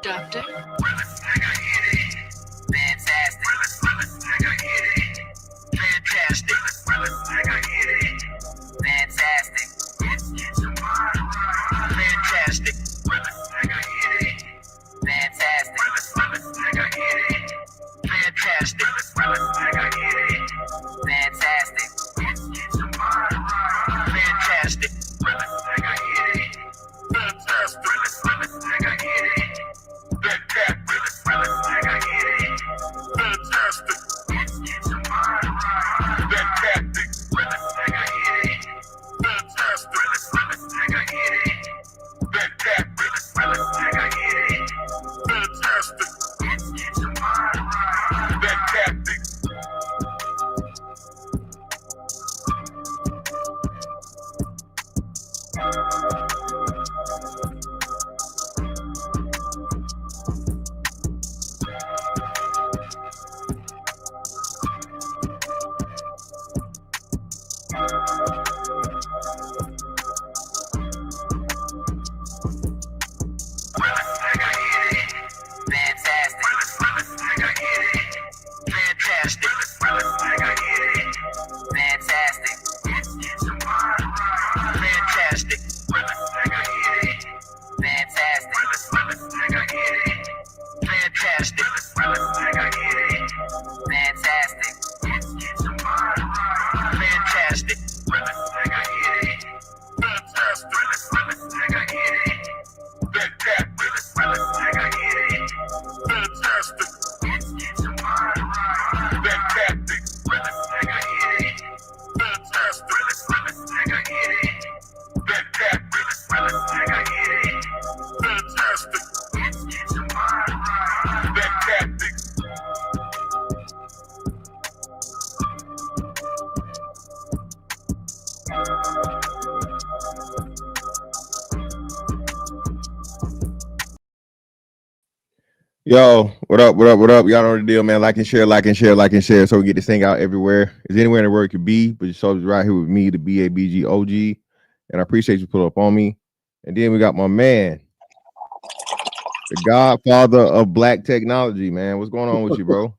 Doctor. Yo, what up, what up, what up? Y'all know the deal, man. Like and share, like and share, like and share, so we get this thing out everywhere. Is anywhere in the world it could be, but you're so right here with me, the BABG OG. And I appreciate you pulling up on me. And then we got my man, the godfather of black technology, man. What's going on with you, bro?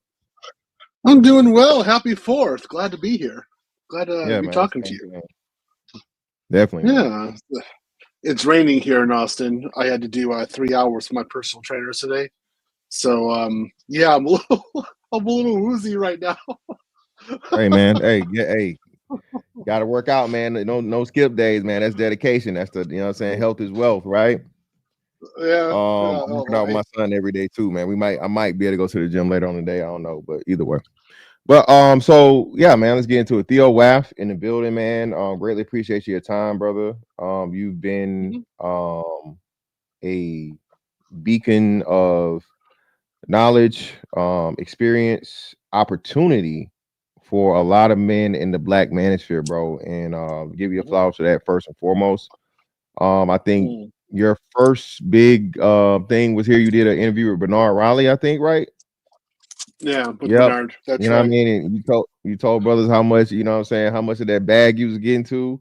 I'm doing well. Happy 4th. Glad to be here. Glad to be talking to you. Definitely. Yeah. It's raining here in Austin. I had to do 3 hours with my personal trainer today. So, yeah, I'm a little woozy right now. Hey, man. Hey. Got to work out, man. No skip days, man. That's dedication. That's the, you know what I'm saying? Health is wealth, right? Yeah. I'm working out with my son every day too, man. I might be able to go to the gym later on the day. I don't know, but either way. But so yeah, man, let's get into it. Theo Waf in the building, man. Greatly appreciate your time, brother. You've been a beacon of knowledge, experience, opportunity for a lot of men in the black manosphere, bro. And give you a flowers for that first and foremost. I think your first big thing was here. You did an interview with Bernard Riley, I think, right? Yeah, with Bernard. That's you know right. what I mean? And you told brothers how much, you know what I'm saying, how much of that bag you was getting to.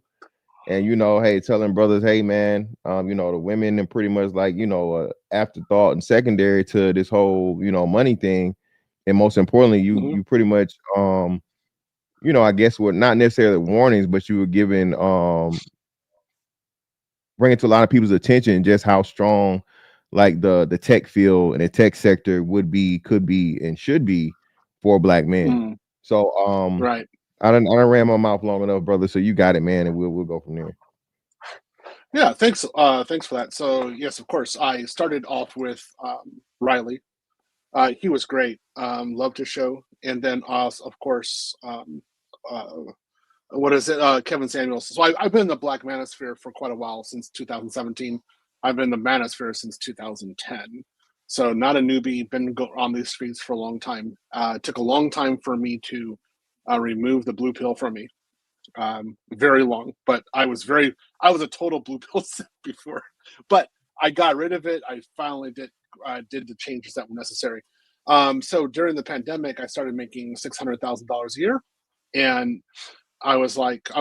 And hey, telling brothers, hey man, the women and pretty much like, afterthought and secondary to this whole, money thing. And most importantly, you pretty much I guess what not necessarily warnings, but you were giving bringing to a lot of people's attention just how strong like the tech field and the tech sector would be, could be, and should be for black men. So right. I done ran my mouth long enough, brother. So you got it, man, and we'll go from there. Yeah, thanks for that. So yes, of course, I started off with Riley. He was great. Loved his show. And then of course, Kevin Samuels. So I've been in the black manosphere for quite a while, since 2017. I've been in the manosphere since 2010. So not a newbie, been on these streets for a long time. It took a long time for me to remove the blue pill from me. Very long, but I was a total blue pill simp before, but I got rid of it. I finally did the changes that were necessary. So during the pandemic, I started making $600,000 a year, and I was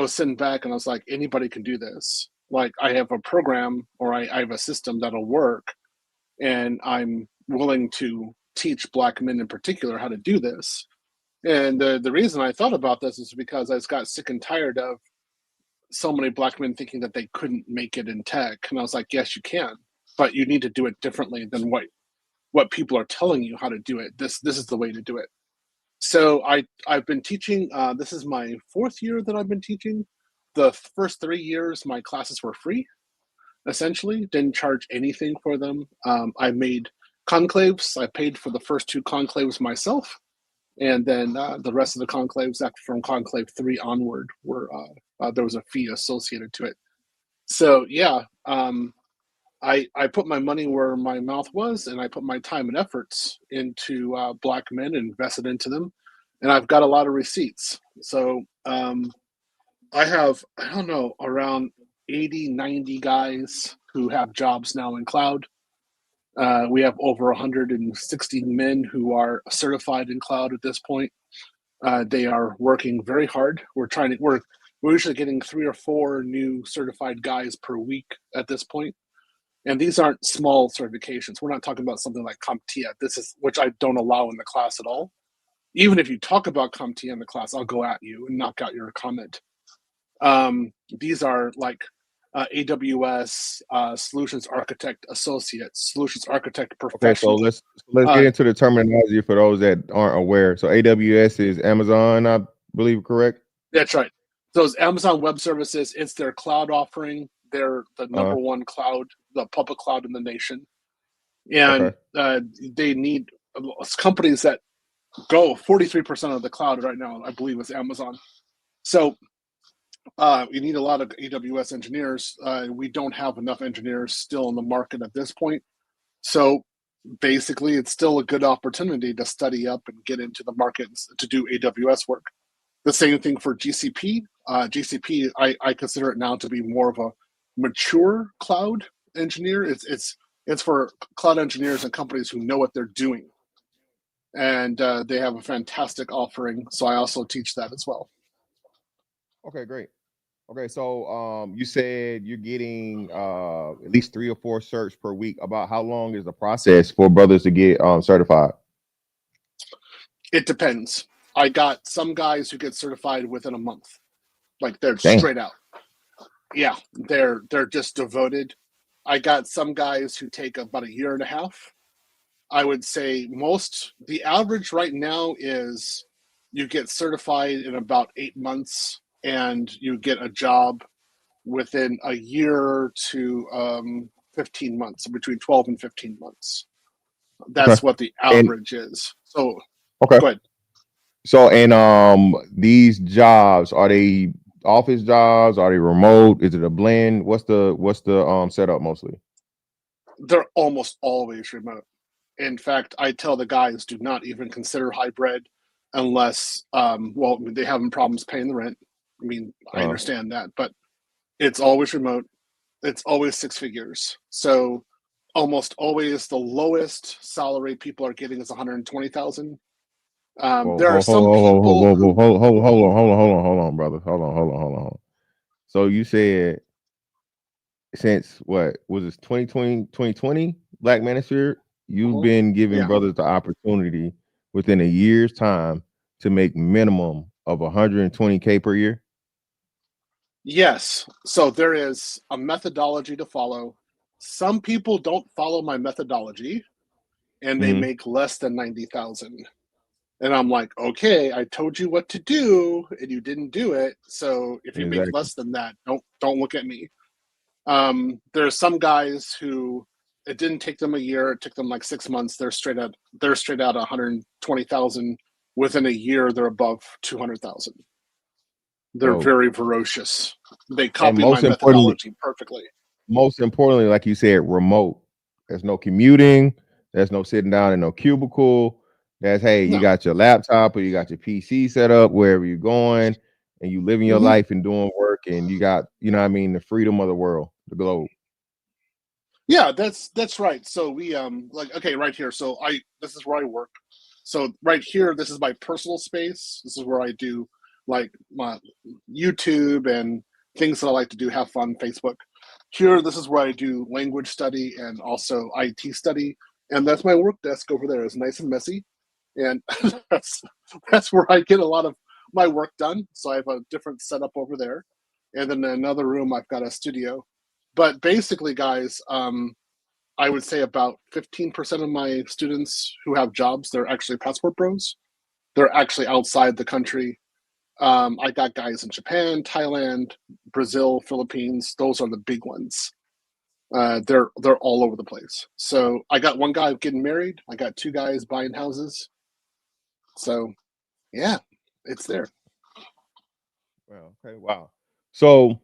sitting back and I was like, anybody can do this. Like, I have a program, or I have a system that'll work, and I'm willing to teach Black men in particular how to do this. And the reason I thought about this is because I just got sick and tired of so many Black men thinking that they couldn't make it in tech. And I was like, yes, you can, but you need to do it differently than what people are telling you how to do it. This is the way to do it. So I've been teaching. This is my 4th year that I've been teaching. The first 3 years, my classes were free. Essentially, didn't charge anything for them. I made conclaves. I paid for the first 2 conclaves myself, and then the rest of the conclaves, after from conclave 3 onward, were there was a fee associated to it. So yeah, I put my money where my mouth was, and I put my time and efforts into Black men and invested into them, and I've got a lot of receipts. So I have, I don't know, around 80, 90 guys who have jobs now in cloud. We have over 160 men who are certified in cloud at this point. They are working very hard. We're usually getting 3 or 4 new certified guys per week at this point. And these aren't small certifications. We're not talking about something like CompTIA. This is, which I don't allow in the class at all. Even if you talk about CompTIA in the class, I'll go at you and knock out your comment. These are like AWS Solutions Architect Associates, Solutions Architect Okay, so Professional. let's get into the terminology for those that aren't aware. So AWS is Amazon, I believe, correct? That's right. Those Amazon Web Services, it's their cloud offering. They're the Uh, number one cloud, the public cloud in the nation. okay. And they need companies that go 43% of the cloud right now, I believe, is Amazon. So you need a lot of AWS engineers. We don't have enough engineers still in the market at this point. So basically, it's still a good opportunity to study up and get into the market to do AWS work. The same thing for GCP. GCP, I consider it now to be more of a mature cloud engineer. It's for cloud engineers and companies who know what they're doing, and they have a fantastic offering. So I also teach that as well. Okay, great. Okay, so you said you're getting at least 3 or 4 certs per week. About how long is the process for brothers to get certified? It depends. I got some guys who get certified within a month, like they're Dang. straight out. Yeah, they're just devoted. I got some guys who take about a year and a half. I would say the average right now is you get certified in about 8 months, and you get a job within a year to 15 months, between 12 and 15 months. Okay. That's what the And average is. So okay. go ahead. So and these jobs, are they office jobs? Are they remote? Is it a blend? What's the setup mostly? They're almost always remote. In fact, I tell the guys, do not even consider hybrid unless, well, they having problems paying the rent. I mean, I Uh understand that, but it's always remote. It's always 6 figures. So almost always the lowest salary people are getting is 120,000. whoa, There are hold, hold, some hold, hold, people whoa, whoa, who, hold on, brother. Hold on. So you said since what was this 2020 Black Manosphere, you've been giving yeah, brothers the opportunity within a year's time to make minimum of 120K per year. yes. So there is a methodology to follow. Some people don't follow my methodology, and they Mm-hmm. make less than 90,000. And I'm like, okay, I told you what to do and you didn't do it. So if you make Exactly. less than that, don't look at me. There's some guys who it didn't take them a year, it took them like 6 months. They're straight out 120,000. Within a year, they're above 200,000. They're Dope. very ferocious. They And copy my methodology perfectly. most importantly, like you said, remote. There's no commuting. There's no sitting down in no cubicle. That's hey, you No. got your laptop or you got your PC set up wherever you're going, and you living your Hmm. life and doing work, and you got, you know what I mean, the freedom of the world, the globe. Yeah, that's right. So we like, okay, right here. So I this is where I work. So right here, this is my personal space. This is where I do like my YouTube and things that I like to do, have fun, Facebook. Here, this is where I do language study and also IT study, and that's my work desk over there. It's nice and messy, and that's that's where I get a lot of my work done. So I have a different setup over there, and then in another room I've got a studio. But basically, guys, I would say about 15% of my students who have jobs, they're actually passport bros. They're actually outside the country. I got guys in Japan, Thailand, Brazil, Philippines. Those are the big ones. They're all over the place. So I got one guy getting married. I got two guys buying houses. So yeah, it's there. Well, okay, wow. So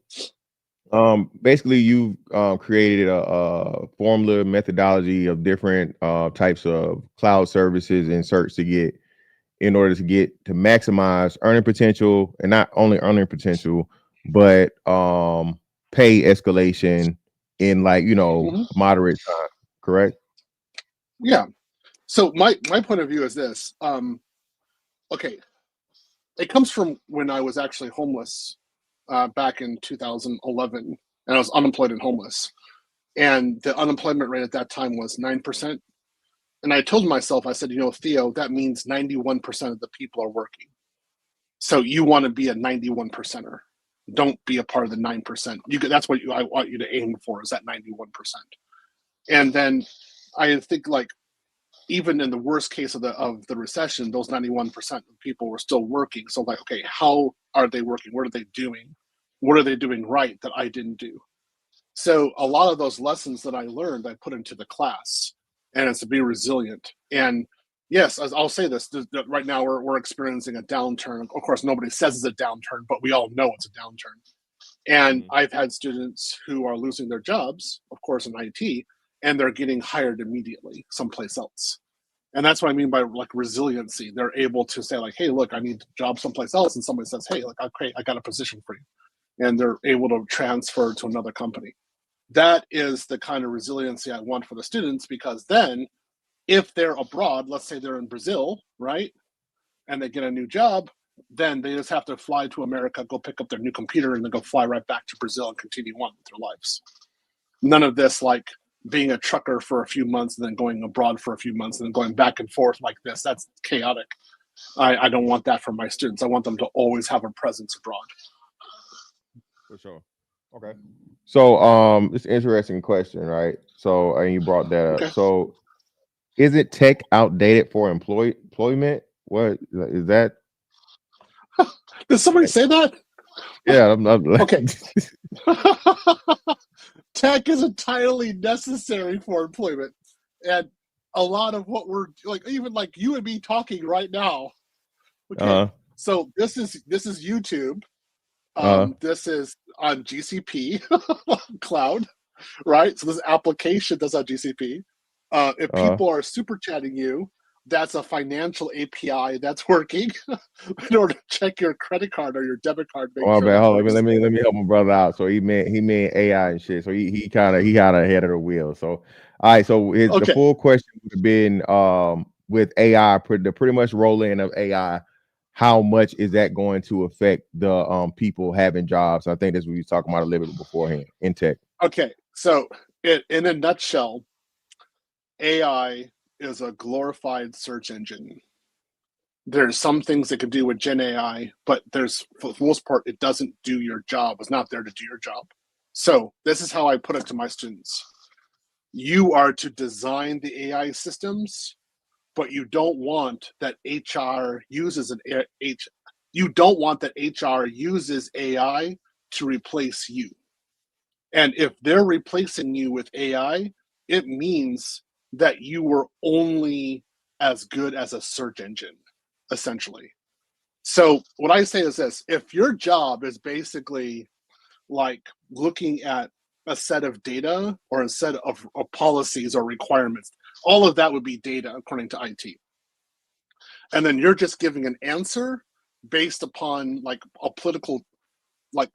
basically you've created a formula methodology of different types of cloud services and search to get in order to get to maximize earning potential, and not only earning potential, but pay escalation in, like, Mm-hmm. moderate time, correct? Yeah. So my point of view is this. Okay, it comes from when I was actually homeless back in 2011, and I was unemployed and homeless. And the unemployment rate at that time was 9%. And I told myself, I said, Theo, that means 91% of the people are working. So you want to be a 91 percenter. Don't be a part of the 9%. That's what I want you to aim for, is that 91%. And then I think, like, even in the worst case of the recession, those 91% of people were still working. So, like, okay, how are they working? What are they doing? What are they doing right that I didn't do? So a lot of those lessons that I learned, I put into the class, and it's to be resilient. And yes, I'll say this: right now we're experiencing a downturn. Of course, nobody says it's a downturn, but we all know it's a downturn. And Mhm. I've had students who are losing their jobs, of course, in IT, and they're getting hired immediately someplace else. And that's what I mean by, like, resiliency. They're able to say, like, hey, look, I need a job someplace else, and somebody says, hey, like, okay, I got a position for you, and they're able to transfer to another company. That is the kind of resiliency I want for the students, because then if they're abroad, let's say they're in Brazil, right, and they get a new job, then they just have to fly to America, go pick up their new computer, and then go fly right back to Brazil and continue on with their lives. None of this, like, being a trucker for a few months and then going abroad for a few months and then going back and forth like this. That's chaotic. I don't want that for my students. I want them to always have a presence abroad. For sure. Okay. So it's an interesting question, right? So, and you brought that up. Okay. So isn't tech outdated for employment? What is that? Did somebody say that? Yeah, I'm Okay. Tech is entirely necessary for employment. And a lot of what we're like, even like you and me talking right now. Okay. uh-huh. So this is YouTube. Uh-huh. This is on GCP cloud, right? So this application does on GCP. If Uh-huh. people are super chatting you, that's a financial API that's working in order to check your credit card or your debit card, make Oh, my sure bad. that Hold on. works. Let me help my brother out. So he meant AI and shit. So he kind of ahead of the wheel. So all right. So the Okay. full question would have been with AI, the pretty much roll in of AI. How much is that going to affect the people having jobs? I think that's what we was talking about a little bit beforehand in tech. Okay. So in a nutshell, AI is a glorified search engine. There's some things it can do with Gen AI, but there's, for the most part, it doesn't do your job. It's not there to do your job. So this is how I put it to my students. You are to design the AI systems, but you don't want that HR uses you don't want that HR uses AI to replace you. And if they're replacing you with AI, it means that you were only as good as a search engine, essentially. So what I say is this: if your job is basically like looking at a set of data or a set of policies or requirements, all of that would be data according to IT. And then you're just giving an answer based upon, like, a political, like,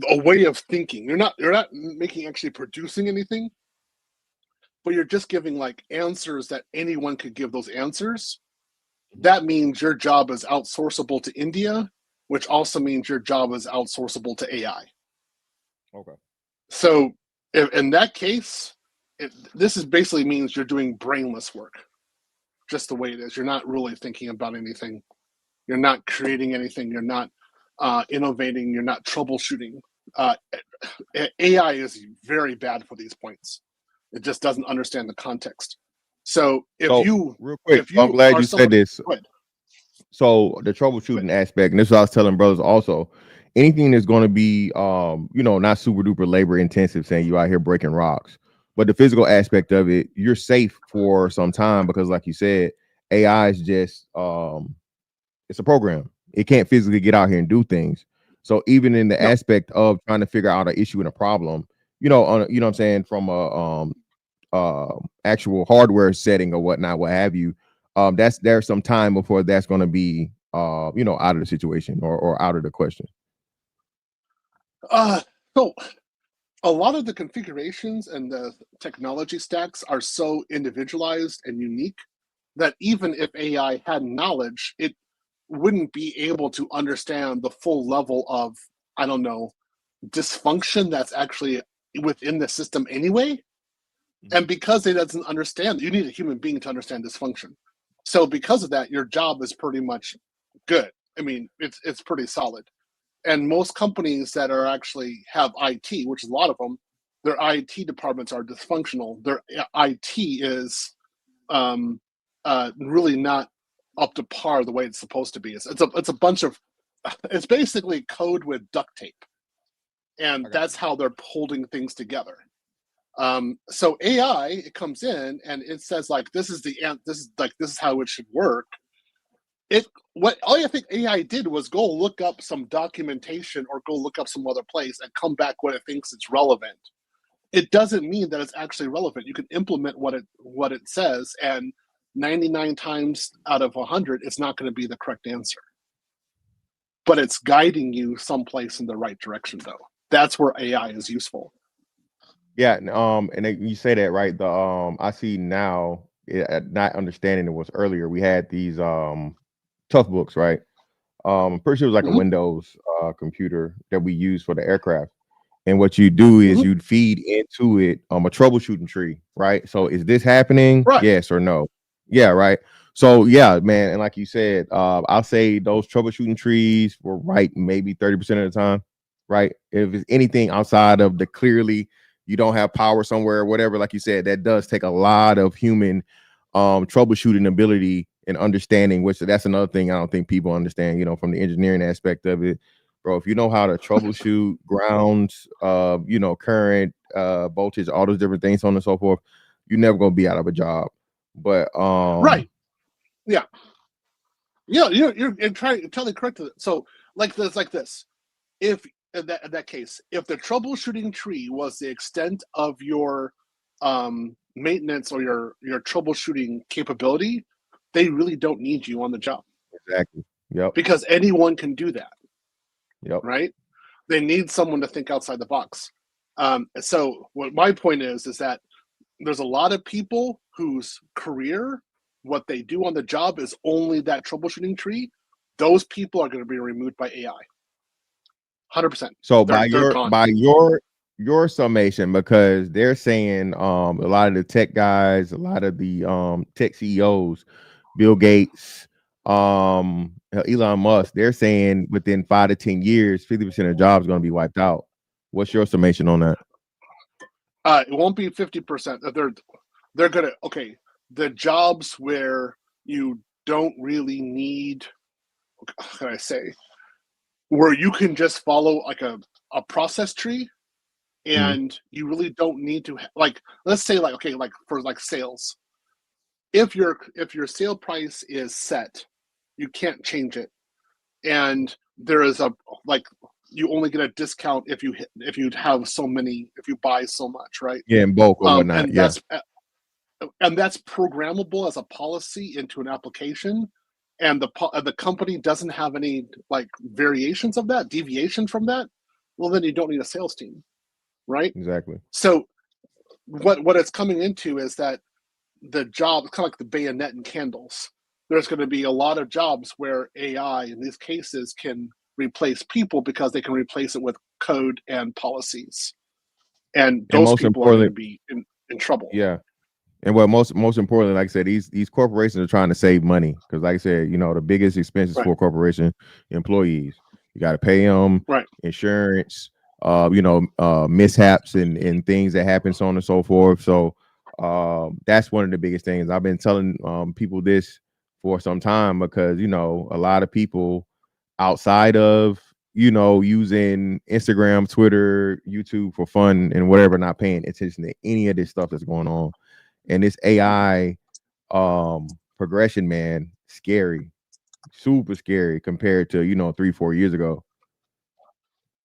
a way of thinking. You're not making, actually producing anything, but you're just giving, like, answers that anyone could give those answers. That means your job is outsourceable to India, which also means your job is outsourceable to AI. Okay. So in that case, this is basically means you're doing brainless work, just the way it is. You're not really thinking about anything. You're not creating anything. You're not innovating. You're not troubleshooting. AI is very bad for these points. It just doesn't understand the context. So So real quick, if I'm you glad are you said somebody, this. go ahead. So the troubleshooting aspect, and this is what I was telling brothers also, anything that's going to be not super duper labor intensive, saying you out here breaking rocks, but the physical aspect of it, you're safe for some time because like you said, AI is just it's a program. It can't physically get out here and do things. So even in the No, aspect of trying to figure out an issue and a problem, what I'm saying, from a actual hardware setting or whatnot, what have you, there's some time before that's going to be out of the situation or out of the question. so a lot of the configurations and the technology stacks are so individualized and unique that even if AI had knowledge, it wouldn't be able to understand the full level of, I don't know, dysfunction that's actually within the system anyway. And because it doesn't understand, you need a human being to understand dysfunction. So because of that, your job is pretty much good. I mean, it's pretty solid. And most companies that are actually have IT, which is a lot of them, their IT departments are dysfunctional. Their IT is really not up to par the way it's supposed to be. It's a bunch of, it's basically code with duct tape, and that's how they're holding things together. So AI, it comes in and it says like this is how it should work. What all I think AI did was go look up some documentation or go look up some other place and come back when it thinks it's relevant. It doesn't mean that it's actually relevant. You can implement what it says, and 99 times out of 100, it's not going to be the correct answer. But it's guiding you someplace in the right direction, though. That's where AI is useful. Yeah, and you say that right. The I see now, not understanding it was earlier. We had these tough books, right? I'm pretty sure it was like a Mm-hmm. Windows computer that we use for the aircraft. And what you do is Mm-hmm. you'd feed into it a troubleshooting tree, right? So is this happening? Right. Yes or no? Yeah, right. So yeah, man, and like you said, I'll say those troubleshooting trees were right maybe 30% of the time, right? If it's anything outside of the clearly you don't have power somewhere or whatever, like you said, that does take a lot of human troubleshooting ability and understanding, which that's another thing I don't think people understand, from the engineering aspect of it. Bro, if you know how to troubleshoot grounds, current, voltage, all those different things, so on and so forth, you're never gonna be out of a job. But Right. Yeah. Yeah, you're totally correct. So like this. If in that case, if the troubleshooting tree was the extent of your maintenance or your troubleshooting capability, they really don't need you on the job. exactly. Yep. Because anyone can do that, Yep. right? They need someone to think outside the box. So what my point is that there's a lot of people whose career, what they do on the job is only that troubleshooting tree. Those people are going to be removed by AI. 100%. So They're gone. by your summation, because they're saying a lot of the tech guys, a lot of the tech CEOs, Bill Gates, Elon Musk, they're saying within 5 to 10 years, 50% of jobs going to be wiped out. What's your summation on that? It won't be 50%. They're gonna the jobs where you don't really need, how can I say, where you can just follow like a process tree, and you really don't need to like, let's say like like for like sales, if your sale price is set, you can't change it, and there is a like you only get a discount if you have so many, if you buy so much, right? Yeah, in bulk or whatnot. And Yeah, that's programmable as a policy into an application, and the company doesn't have any like variations of that, deviation from that. Well, then you don't need a sales team, right? exactly. So what it's coming into is that the job, kind of like the bayonet and candles, there's going to be a lot of jobs where AI in these cases can replace people because they can replace it with code and policies, and And those most people are going to importantly, be in trouble. yeah. And what most importantly, like I said, these corporations are trying to save money because, like I said, the biggest expenses Right, for a corporation, employees. You got to pay them right. insurance, mishaps and things that happen, so on and so forth. So that's one of the biggest things. I've been telling people this for some time because a lot of people outside of using Instagram, Twitter, YouTube for fun and whatever, not paying attention to any of this stuff that's going on. And this AI progression, man, scary, super scary compared to 3-4 years ago.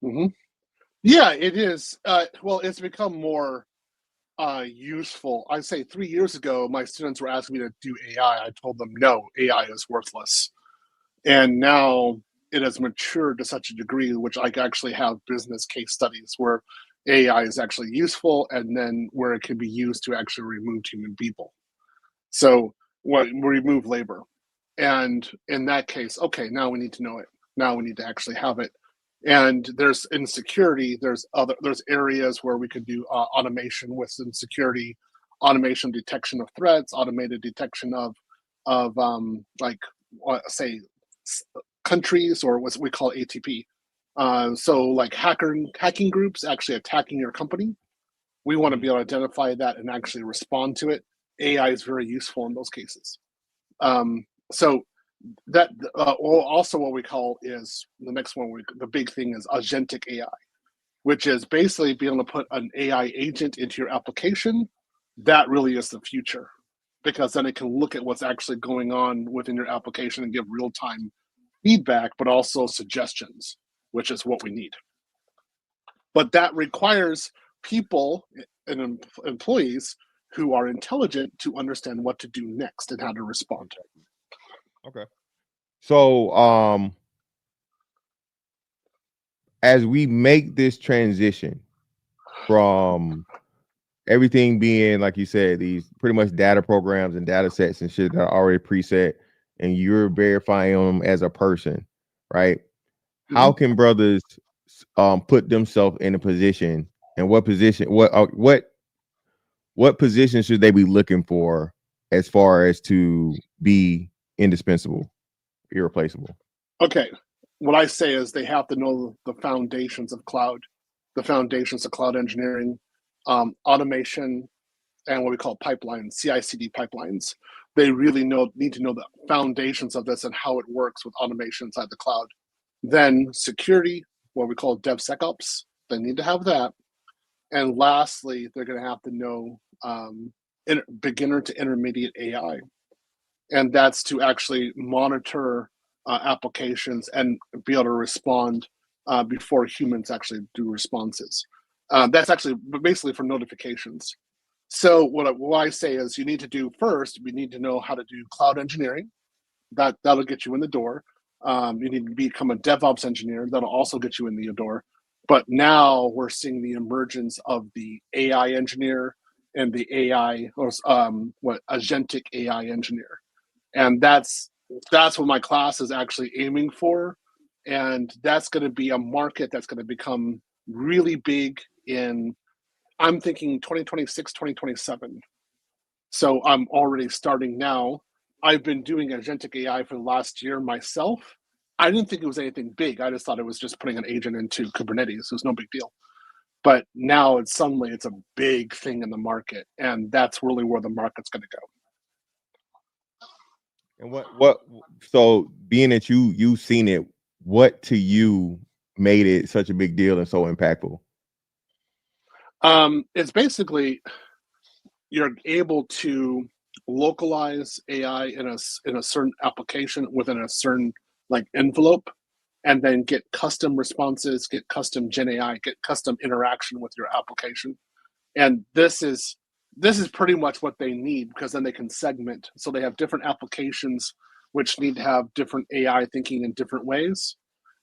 Mm-hmm. Yeah, it is. Well, it's become more useful. I'd say 3 years ago, my students were asking me to do AI. I told them no, AI is worthless. And now it has matured to such a degree, which I actually have business case studies where AI is actually useful, and then where it can be used to actually remove human people. So what remove labor. And in that case, okay, now we need to know it. Now we need to actually have it. And there's insecurity. There's areas where we could do automation with some security, automation detection of threats, automated detection of like say countries, or what we call ATP. So like hacking groups actually attacking your company. We want to be able to identify that and actually respond to it. AI is very useful in those cases. So that also what we call is the next one. The big thing is Agentic AI, which is basically being able to put an AI agent into your application. That really is the future, because then it can look at what's actually going on within your application and give real-time feedback, but also suggestions, which is what we need. But that requires people and employees who are intelligent to understand what to do next and how to respond to it. Okay. So as we make this transition from everything being, like you said, these pretty much data programs and data sets and shit that are already preset, and you're verifying them as a person, right? How Mm-hmm. can brothers put themselves in a position, and what position, what position should they be looking for as far as to be indispensable, irreplaceable? Okay. What I say is they have to know the foundations of cloud, the foundations of cloud engineering, automation, and what we call pipelines, CI/CD pipelines. They really need to know the foundations of this and how it works with automation inside the cloud. Then security, what we call DevSecOps, they need to have that. And lastly, they're going to have to know beginner to intermediate AI, and that's to actually monitor applications and be able to respond before humans actually do responses. That's actually basically for notifications. So what I say is, you need to do first, we need to know how to do cloud engineering. That'll get you in the door. You need to become a DevOps engineer. That'll also get you in the door. But now we're seeing the emergence of the AI engineer and the AI, or agentic AI engineer, and that's what my class is actually aiming for. And that's going to be a market that's going to become really big in, I'm thinking 2026, 2027. So I'm already starting now. I've been doing agentic AI for the last year myself. I didn't think it was anything big. I just thought it was just putting an agent into Kubernetes. It was no big deal. But now it's a big thing in the market, and that's really where the market's going to go. And so being that you've seen it, what to you made it such a big deal and so impactful? It's basically, you're able to localize AI in a certain application within a certain like envelope, and then get custom responses, get custom Gen AI, get custom interaction with your application. And this is pretty much what they need, because then they can segment. So they have different applications which need to have different AI thinking in different ways.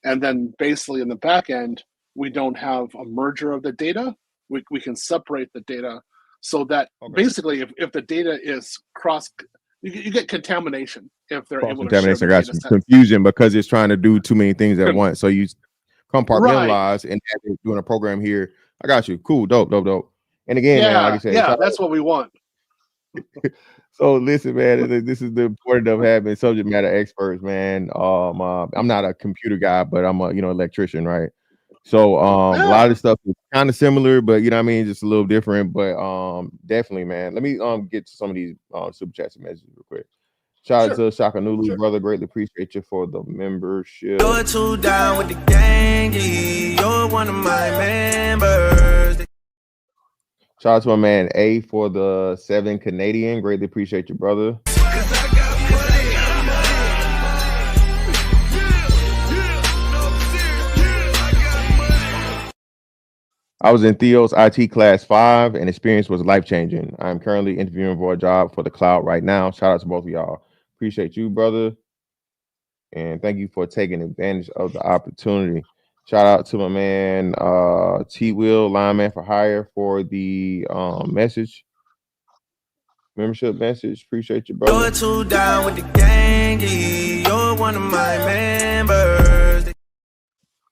And then basically in the back end, we don't have a merger of the data. We can separate the data, so that Okay. basically if the data is you get contamination if they're Cross able to share contamination. the I got data you. sets. Confusion because it's trying to do too many things at once. So you Right. compartmentalize and doing a program here. I got you. Cool. Dope. And again, man, like I said, Yeah, that's what we want. so listen, man, this is the importance of having subject matter experts, man. I'm not a computer guy, but I'm a electrician, right? So a lot of this stuff is kind of similar, but you know what I mean, just a little different. But definitely, man. Let me get to some of these super chats and messages real quick. Shout out to Shaka Nulu, brother. Greatly appreciate you for the membership. You're too down with the gang. You're one of my members. Shout out to my man A for the 7 Canadian. Greatly appreciate you, brother. I was in Theo's IT class 5 and experience was life-changing. I'm currently interviewing for a job for the cloud right now. Shout out to both of y'all. Appreciate you, brother. And thank you for taking advantage of the opportunity. Shout out to my man T Will, lineman for hire, for the membership message. Appreciate you, brother. You're too down with the gang. You're one of my members.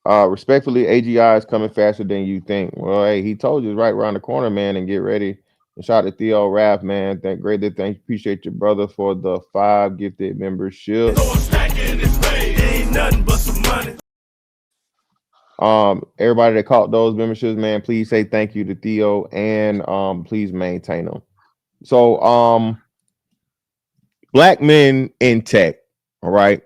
Respectfully, AGI is coming faster than you think. Well, hey, he told you it's right around the corner, man, and get ready. And shout out to Theo Waf, man. Appreciate your brother for the 5 gifted membership. Ain't nothing but some money. Everybody that caught those memberships, man, please say thank you to Theo and please maintain them. So black men in tech, all right.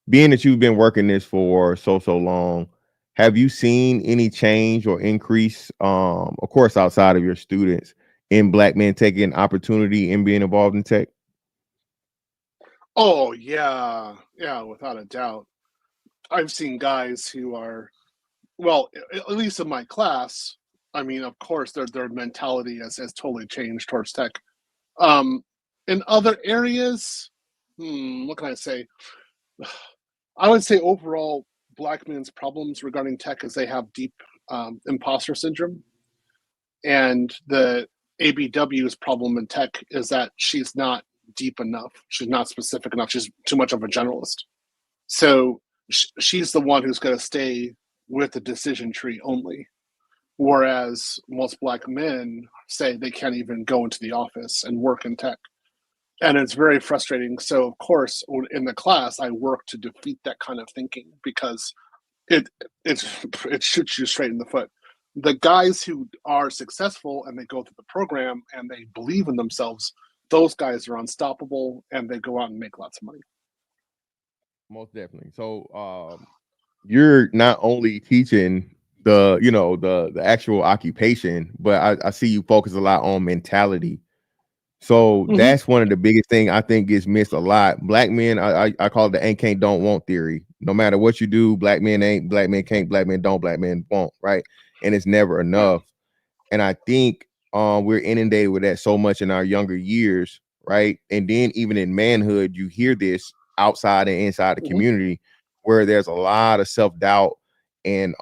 Being that you've been working this for so long, have you seen any change or increase, of course, outside of your students, in black men taking opportunity and being involved in tech? Oh yeah, without a doubt. I've seen guys who are, well, at least in my class. I mean, of course, their mentality has totally changed towards tech. In other areas, what can I say? I would say overall, black men's problems regarding tech is they have deep imposter syndrome, and the ABW's problem in tech is that she's not deep enough. She's not specific enough. She's too much of a generalist. So she's the one who's going to stay with the decision tree only. Whereas most black men say they can't even go into the office and work in tech. And it's very frustrating. So, of course, in the class, I work to defeat that kind of thinking because it shoots you straight in the foot. The guys who are successful and they go through the program and they believe in themselves, those guys are unstoppable and they go out and make lots of money. Most definitely. So you're not only teaching the actual occupation, but I see you focus a lot on mentality. So that's one of the biggest thing I think gets missed a lot. Black men, I call it the ain't, can't, don't, want theory. No matter what you do, black men ain't, black men can't, black men don't, black men won't, right? And it's never enough. And I think we're inundated with that so much in our younger years, right? And then even in manhood, you hear this outside and inside the community where there's a lot of self-doubt and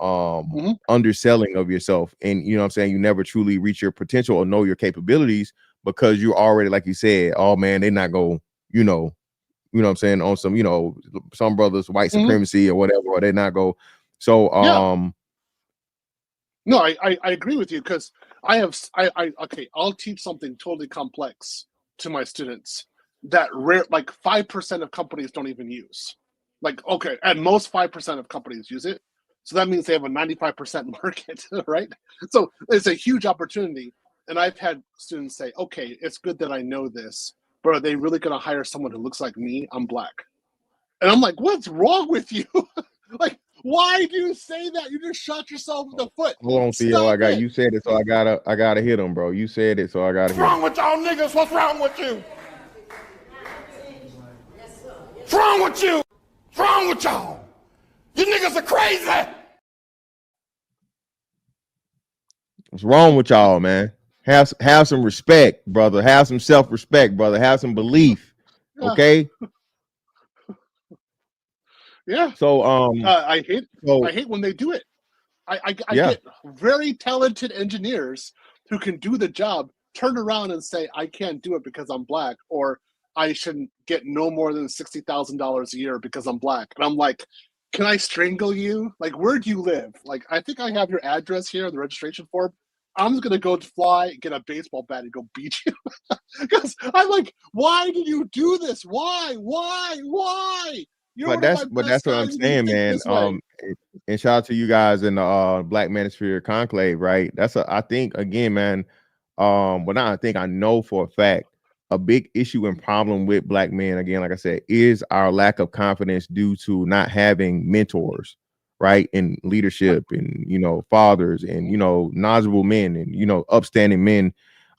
underselling of yourself. And you know what I'm saying? You never truly reach your potential or know your capabilities because you're already, like you said, oh man, they're not going, you know what I'm saying, on some, some brothers white supremacy or whatever, or they not go. So no, I agree with you because I'll teach something totally complex to my students that like 5% of companies don't even use. Like, okay, at most 5% of companies use it. So that means they have a 95% market, right? So it's a huge opportunity. And I've had students say, okay, it's good that I know this, but are they really going to hire someone who looks like me? I'm black. And I'm like, what's wrong with you? Like, why do you say that? You just shot yourself in the foot. Hold on, Theo. You said it, so I gotta hit him, bro. You said it, so I gotta hit him. What's wrong with y'all niggas? What's wrong with you? What's wrong with you? What's wrong with y'all? You niggas are crazy. What's wrong with y'all, man? Have some respect, brother. Have some self-respect, brother. Have some belief. Okay. Yeah. So I hate when they do it. I get very talented engineers who can do the job, turn around and say, I can't do it because I'm black, or I shouldn't get no more than $60,000 a year because I'm black. And I'm like, can I strangle you? Like, where do you live? Like, I think I have your address here, the registration form. I'm just gonna go fly, get a baseball bat, and go beat you. Because I'm like, why did you do this? Why? You're one of my But best that's what I'm guys. You saying, think man. this way. And shout out to you guys in the Black Manosphere Conclave, right? I think again, man. But now I know for a fact a big issue and problem with Black men, again, like I said, is our lack of confidence due to not having mentors, right? In leadership and, fathers and, knowledgeable men and, upstanding men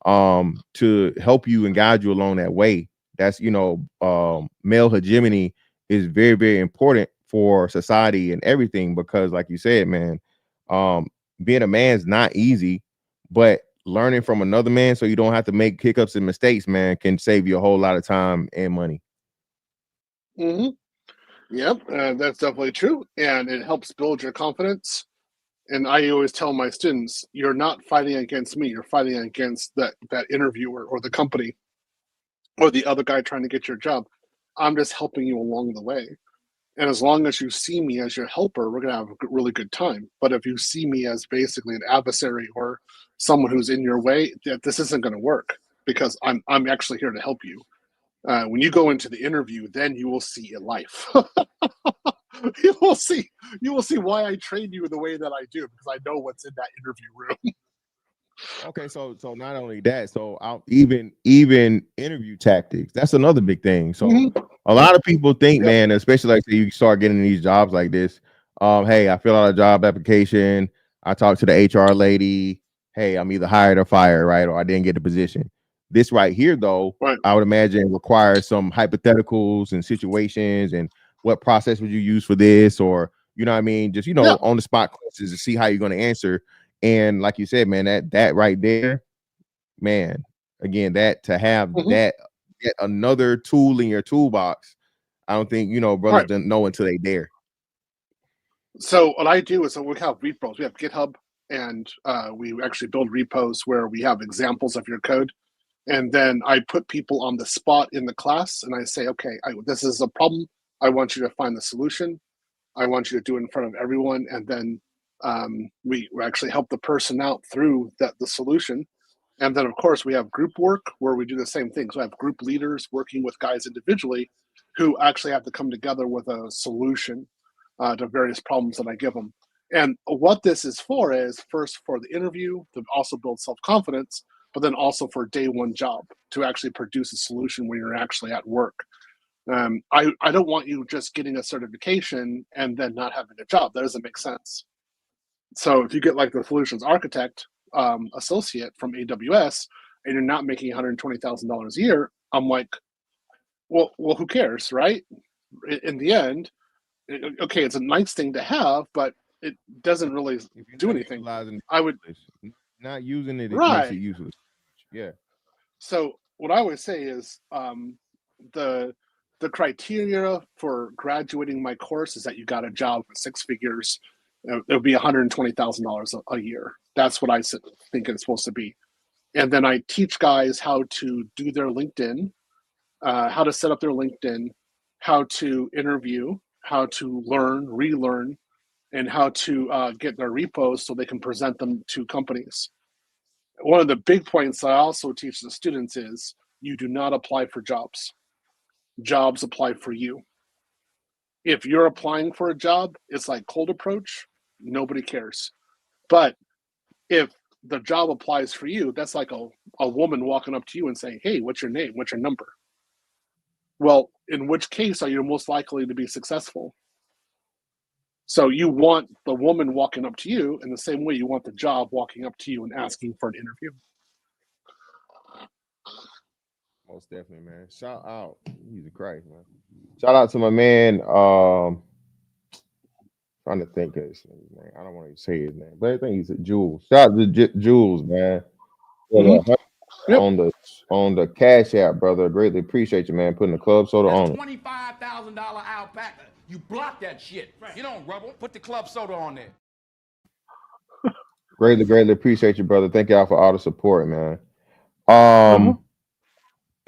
to help you and guide you along that way. That's, male hegemony is very, very important for society and everything, because like you said, man, being a man's not easy, but learning from another man so you don't have to make hiccups and mistakes, man, can save you a whole lot of time and money. Yep, that's definitely true. And it helps build your confidence. And I always tell my students, you're not fighting against me. You're fighting against that interviewer or the company or the other guy trying to get your job. I'm just helping you along the way. And as long as you see me as your helper, we're going to have a really good time. But if you see me as basically an adversary or someone who's in your way, this isn't going to work, because I'm actually here to help you. When you go into the interview, then you will see in life. you will see why I train you the way that I do, because I know what's in that interview room. Okay, so not only that, so even interview tactics, that's another big thing. So a lot of people think, man, especially like you start getting these jobs like this, hey, I fill out a job application, I talk to the HR lady, hey, I'm either hired or fired, right? Or I didn't get the position. This right here, though, I would imagine requires some hypotheticals and situations, and what process would you use for this, or you know what I mean, just on the spot questions to see how you're going to answer. And like you said, man, that right there, man, again, that to have that yet another tool in your toolbox, I don't think brothers don't know until they dare. So what I do is, we have repos. We have GitHub, and we actually build repos where we have examples of your code. And then I put people on the spot in the class, and I say, okay, this is a problem. I want you to find the solution. I want you to do it in front of everyone, and then we actually help the person out through the solution. And then, of course, we have group work where we do the same thing. So I have group leaders working with guys individually who actually have to come together with a solution to various problems that I give them. And what this is for is, first, for the interview, to also build self-confidence, but then also for day one job, to actually produce a solution when you're actually at work. I don't want you just getting a certification and then not having a job. That doesn't make sense. So if you get like the solutions architect associate from AWS and you're not making $120,000 a year, I'm like, well, who cares, right? In the end, okay, it's a nice thing to have, but it doesn't really do anything. I would not using it, it right. makes it useless. Yeah. So what I always say is the criteria for graduating my course is that you got a job with 6 figures. It'll be $120,000 a year. That's what I think it's supposed to be. And then I teach guys how to do their LinkedIn, how to set up their LinkedIn, how to interview, how to learn, relearn, and how to get their repos so they can present them to companies. One of the big points I also teach the students is you do not apply for jobs. Jobs apply for you. If you're applying for a job, it's like cold approach. Nobody cares. But if the job applies for you, that's like a woman walking up to you and saying, hey, what's your name? What's your number? Well, in which case are you most likely to be successful? So you want the woman walking up to you in the same way you want the job walking up to you and asking for an interview. Most definitely, man. Shout out. Jesus Christ, man. Shout out to my man. Trying to think of his name, man. I don't want to say his name, but I think he's Jules. Shout out to Jules, man. On the Cash App, brother. Greatly appreciate you, man. Putting the club soda on it. $25,000 alpaca. You block that shit. Right. You don't rubble. Put the club soda on there. Greatly appreciate you, brother. Thank y'all for all the support, man.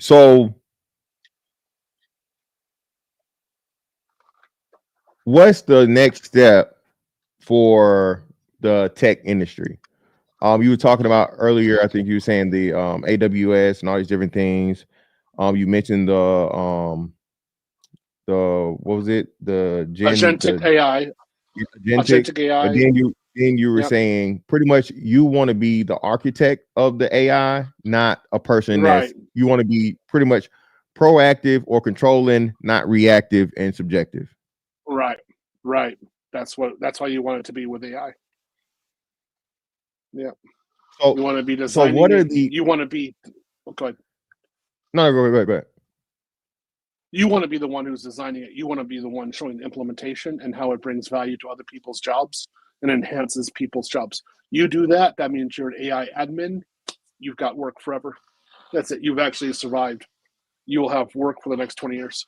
So what's the next step for the tech industry? You were talking about earlier, I think you were saying the AWS and all these different things. You mentioned the what was it? Agentic AI. Agentic. Agentic But AI. then you were Yep. saying pretty much you want to be the architect of the AI, not a person Right. you want to be pretty much proactive or controlling, not reactive and subjective. Right. Right. That's why you want it to be with AI. Yeah. So You want to be so designing what are it. the You want to be. Oh, go ahead. no go ahead. You want to be the one who's designing it. You want to be the one showing the implementation and how it brings value to other people's jobs and enhances people's jobs. You do that, that means you're an AI admin. You've got work forever. That's it. You've actually survived. You will have work for the next 20 years.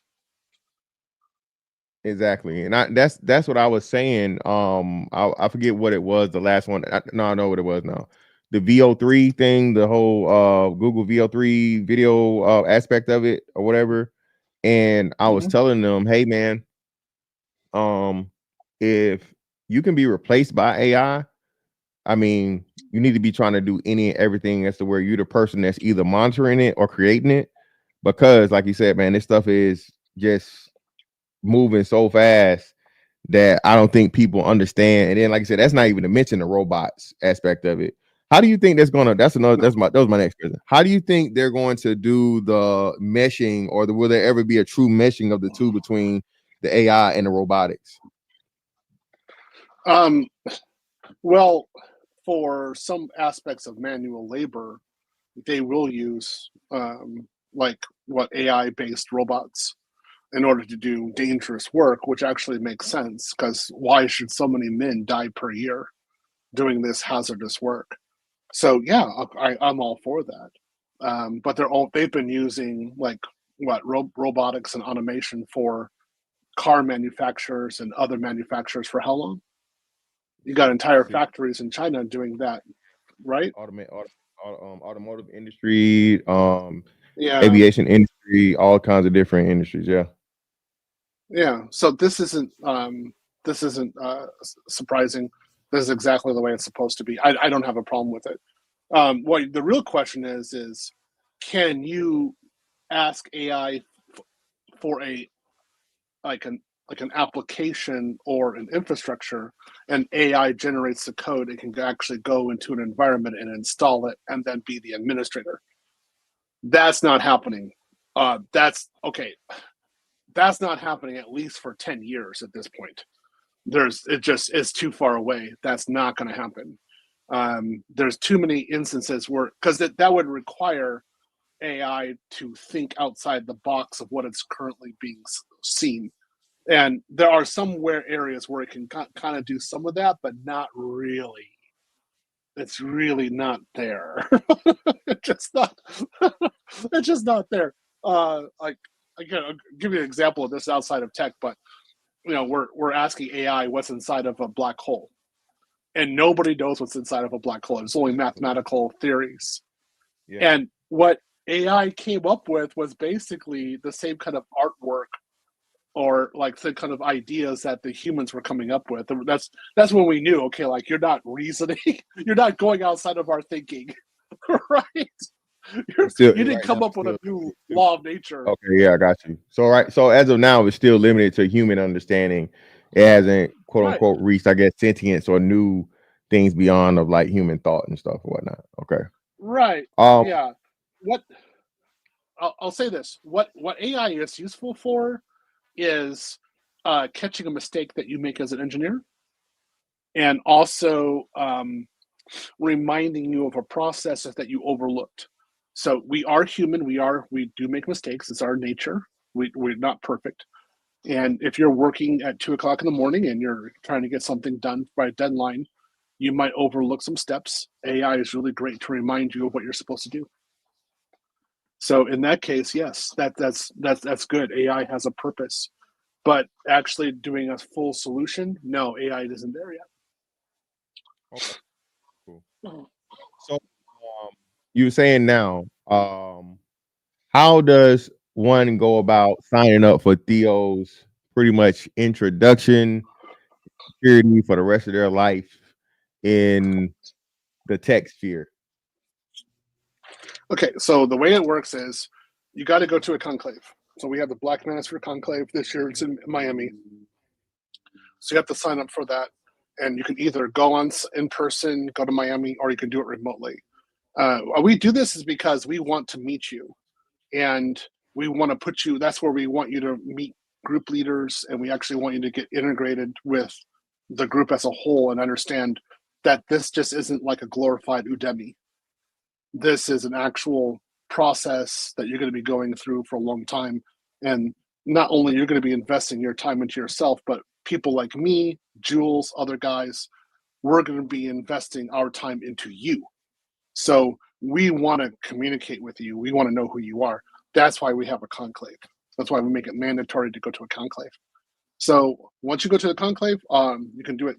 Exactly, and that's what I was saying. I forget what it was. The last one. No, I know what it was now. The VO3 thing, the whole Google VO3 video aspect of it, or whatever. And I was telling them, hey man, if you can be replaced by AI, I mean, you need to be trying to do any and everything as to where you're the person that's either monitoring it or creating it, because, like you said, man, this stuff is just moving so fast that I don't think people understand. And then, like I said, that's not even to mention the robots aspect of it. How do you think that's gonna? That was my next question. How do you think they're going to do the meshing, or will there ever be a true meshing of the two between the AI and the robotics? Well, for some aspects of manual labor, they will use like what AI-based robots in order to do dangerous work, which actually makes sense because why should so many men die per year doing this hazardous work? So yeah, I'm all for that. But they've been using like robotics and automation for car manufacturers and other manufacturers for how long? You got entire factories in China doing that, right? Automotive industry, Yeah, aviation industry, all kinds of different industries. Yeah. yeah. So this isn't surprising. This is exactly the way it's supposed to be. I don't have a problem with it. What the real question is can you ask AI for a like an like an application or an infrastructure, and AI generates the code? It can actually go into an environment and install it, and then be the administrator. That's not happening. That's okay. That's not happening at least for 10 years at this point. It just is too far away. That's not going to happen. There's too many instances where, because that would require AI to think outside the box of what it's currently being seen. And there are somewhere areas where it can kind of do some of that, but not really. It's really not there. It's just not. It's just not there. Like again, I'll give you an example of this outside of tech, but we're asking AI what's inside of a black hole, and nobody knows what's inside of a black hole. It's only mathematical theories. Yeah. And what AI came up with was basically the same kind of artwork or like the kind of ideas that the humans were coming up with. That's when we knew, okay, like you're not reasoning, you're not going outside of our thinking, right? You didn't Right come now up with a new law of nature. okay, yeah, I got you. So as of now, it's still limited to human understanding. It hasn't, quote Right, unquote, reached, I guess, sentience or new things beyond of like human thought and stuff and whatnot. Okay. right, Um, yeah. What I'll say this: what AI is useful for is catching a mistake that you make as an engineer, and also reminding you of a process that you overlooked. So we are human. We do make mistakes. It's our nature. We're not perfect. And if you're working at 2 o'clock in the morning and you're trying to get something done by a deadline, you might overlook some steps. AI is really great to remind you of what you're supposed to do. So in that case, yes, that's good. AI has a purpose, but actually doing a full solution, no, AI isn't there yet. okay, cool. So you were saying now, how does one go about signing up for Theo's pretty much introduction security for the rest of their life in the tech sphere? Okay, so the way it works is you got to go to a conclave. So we have the Black Manosphere Conclave this year. It's in Miami. So you have to sign up for that. And you can either go on in person, go to Miami, or you can do it remotely. Why we do this is because we want to meet you. And we want to put you, that's where we want you to meet group leaders. And we actually want you to get integrated with the group as a whole and understand that this just isn't like a glorified Udemy. This is an actual process that you're going to be going through for a long time. And not only you're going to be investing your time into yourself, but people like me, Jules, other guys, we're going to be investing our time into you. So we want to communicate with you. We want to know who you are. That's why we have a conclave. That's why we make it mandatory to go to a conclave. So once you go to the conclave, you can do it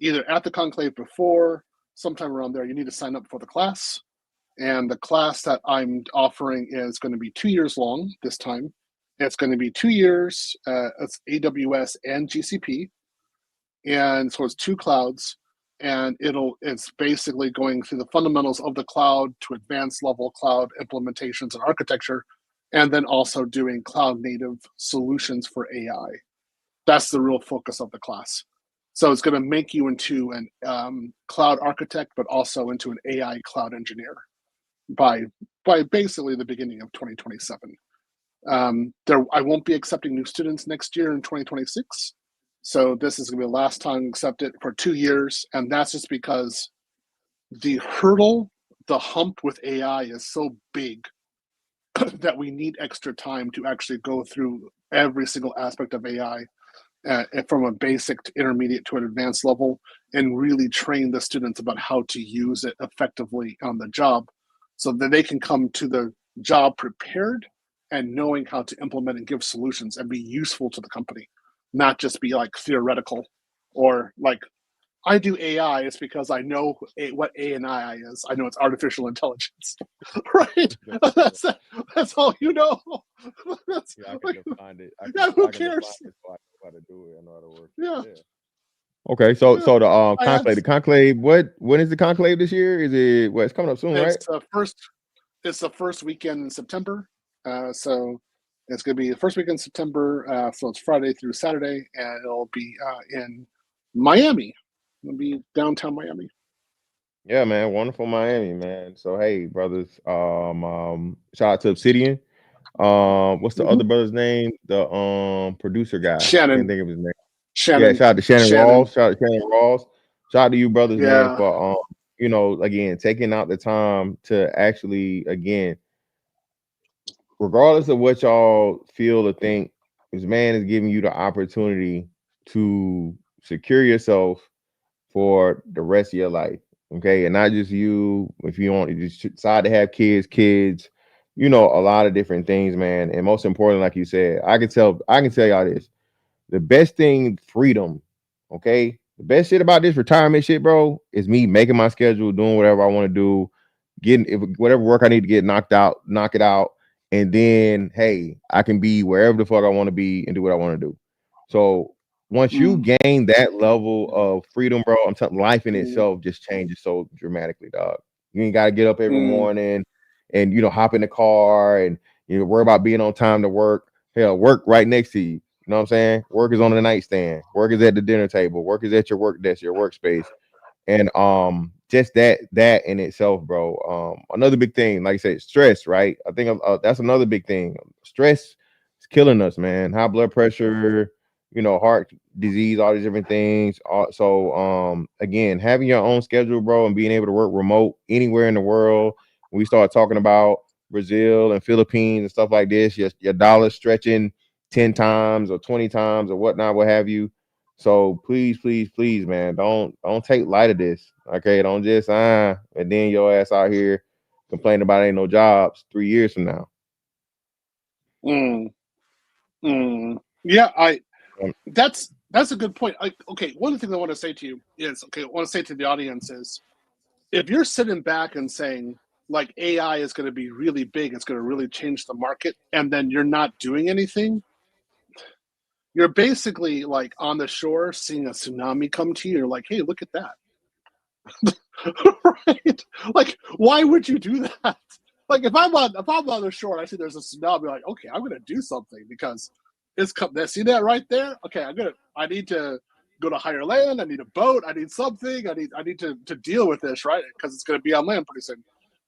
either at the conclave before, sometime around there. You need to sign up for the class. And the class that I'm offering is going to be 2 years long this time. It's going to be 2 years. It's AWS and GCP. And so it's 2 clouds. And it's basically going through the fundamentals of the cloud to advanced level cloud implementations and architecture, and then also doing cloud native solutions for AI. That's the real focus of the class. So it's going to make you into an cloud architect, but also into an AI cloud engineer by basically the beginning of 2027. I won't be accepting new students next year in 2026. So this is going to be the last time accepted for 2 years. And that's just because the hump with AI is so big that we need extra time to actually go through every single aspect of AI from a basic to intermediate to an advanced level and really train the students about how to use it effectively on the job so that they can come to the job prepared and knowing how to implement and give solutions and be useful to the company, not just be like theoretical or like, I do AI, it's because I know what AI is. I know it's artificial intelligence, right? That's all you know. Yeah, I can define it. Who cares? I know how to do it. I know how to work. Yeah. Okay, so Yeah. so the conclave. When is the conclave this year? Is it it's coming up soon, right? It's the first weekend in September. So it's going to be the first weekend in September. So it's Friday through Saturday, and it'll be in Miami. It'll be downtown Miami. Yeah, man, wonderful Miami, man. So hey, brothers, shout out to Obsidian. What's the other brother's name? The producer guy. Shannon. Can't think of his name. Shannon. Yeah, shout out to Shannon Ross. Shout out to Shannon Ross. Shout out to you, brothers, man, Yeah. for again, taking out the time to actually, again, regardless of what y'all feel or think, this man is giving you the opportunity to secure yourself for the rest of your life. Okay. And not just you, if you want to decide to have kids, a lot of different things, man. And most important, like you said, I can tell y'all this. The best thing, freedom. Okay. The best shit about this retirement shit, bro, is me making my schedule, doing whatever I want to do, whatever work I need to get knock it out. And then, hey, I can be wherever the fuck I want to be and do what I want to do. So once you gain that level of freedom, bro, I'm telling life in itself just changes so dramatically, dog. You ain't got to get up every morning and, hop in the car and, worry about being on time to work. Hell, work right next to you. You know what I'm saying? Work is on the nightstand. Work is at the dinner table. Work is at your work desk, your workspace. And just that in itself, bro. Another big thing, like I said, stress, right? I think that's another big thing. Stress is killing us, man. High blood pressure, heart disease, all these different things. So again, having your own schedule, bro, and being able to work remote anywhere in the world. When we start talking about Brazil and Philippines and stuff like this, your dollar stretching 10 times or 20 times or whatnot, what have you. So please, man, don't take light of this. Okay, don't just and then your ass out here complaining about ain't no jobs 3 years from now. Yeah, that's a good point. Okay, one of the things I want to say to you is, I want to say to the audience is, if you're sitting back and saying like AI is going to be really big, it's going to really change the market, and then you're not doing anything, You're basically like on the shore seeing a tsunami come to you. You're like, hey, look at that. Right? Like, why would you do that? Like, if I'm on the shore and I see there's a tsunami, I'm like, okay, I'm gonna do something because it's come. See that right there? Okay, I need to go to higher land. I need a boat. I need something. I need to deal with this, right? Because it's gonna be on land pretty soon.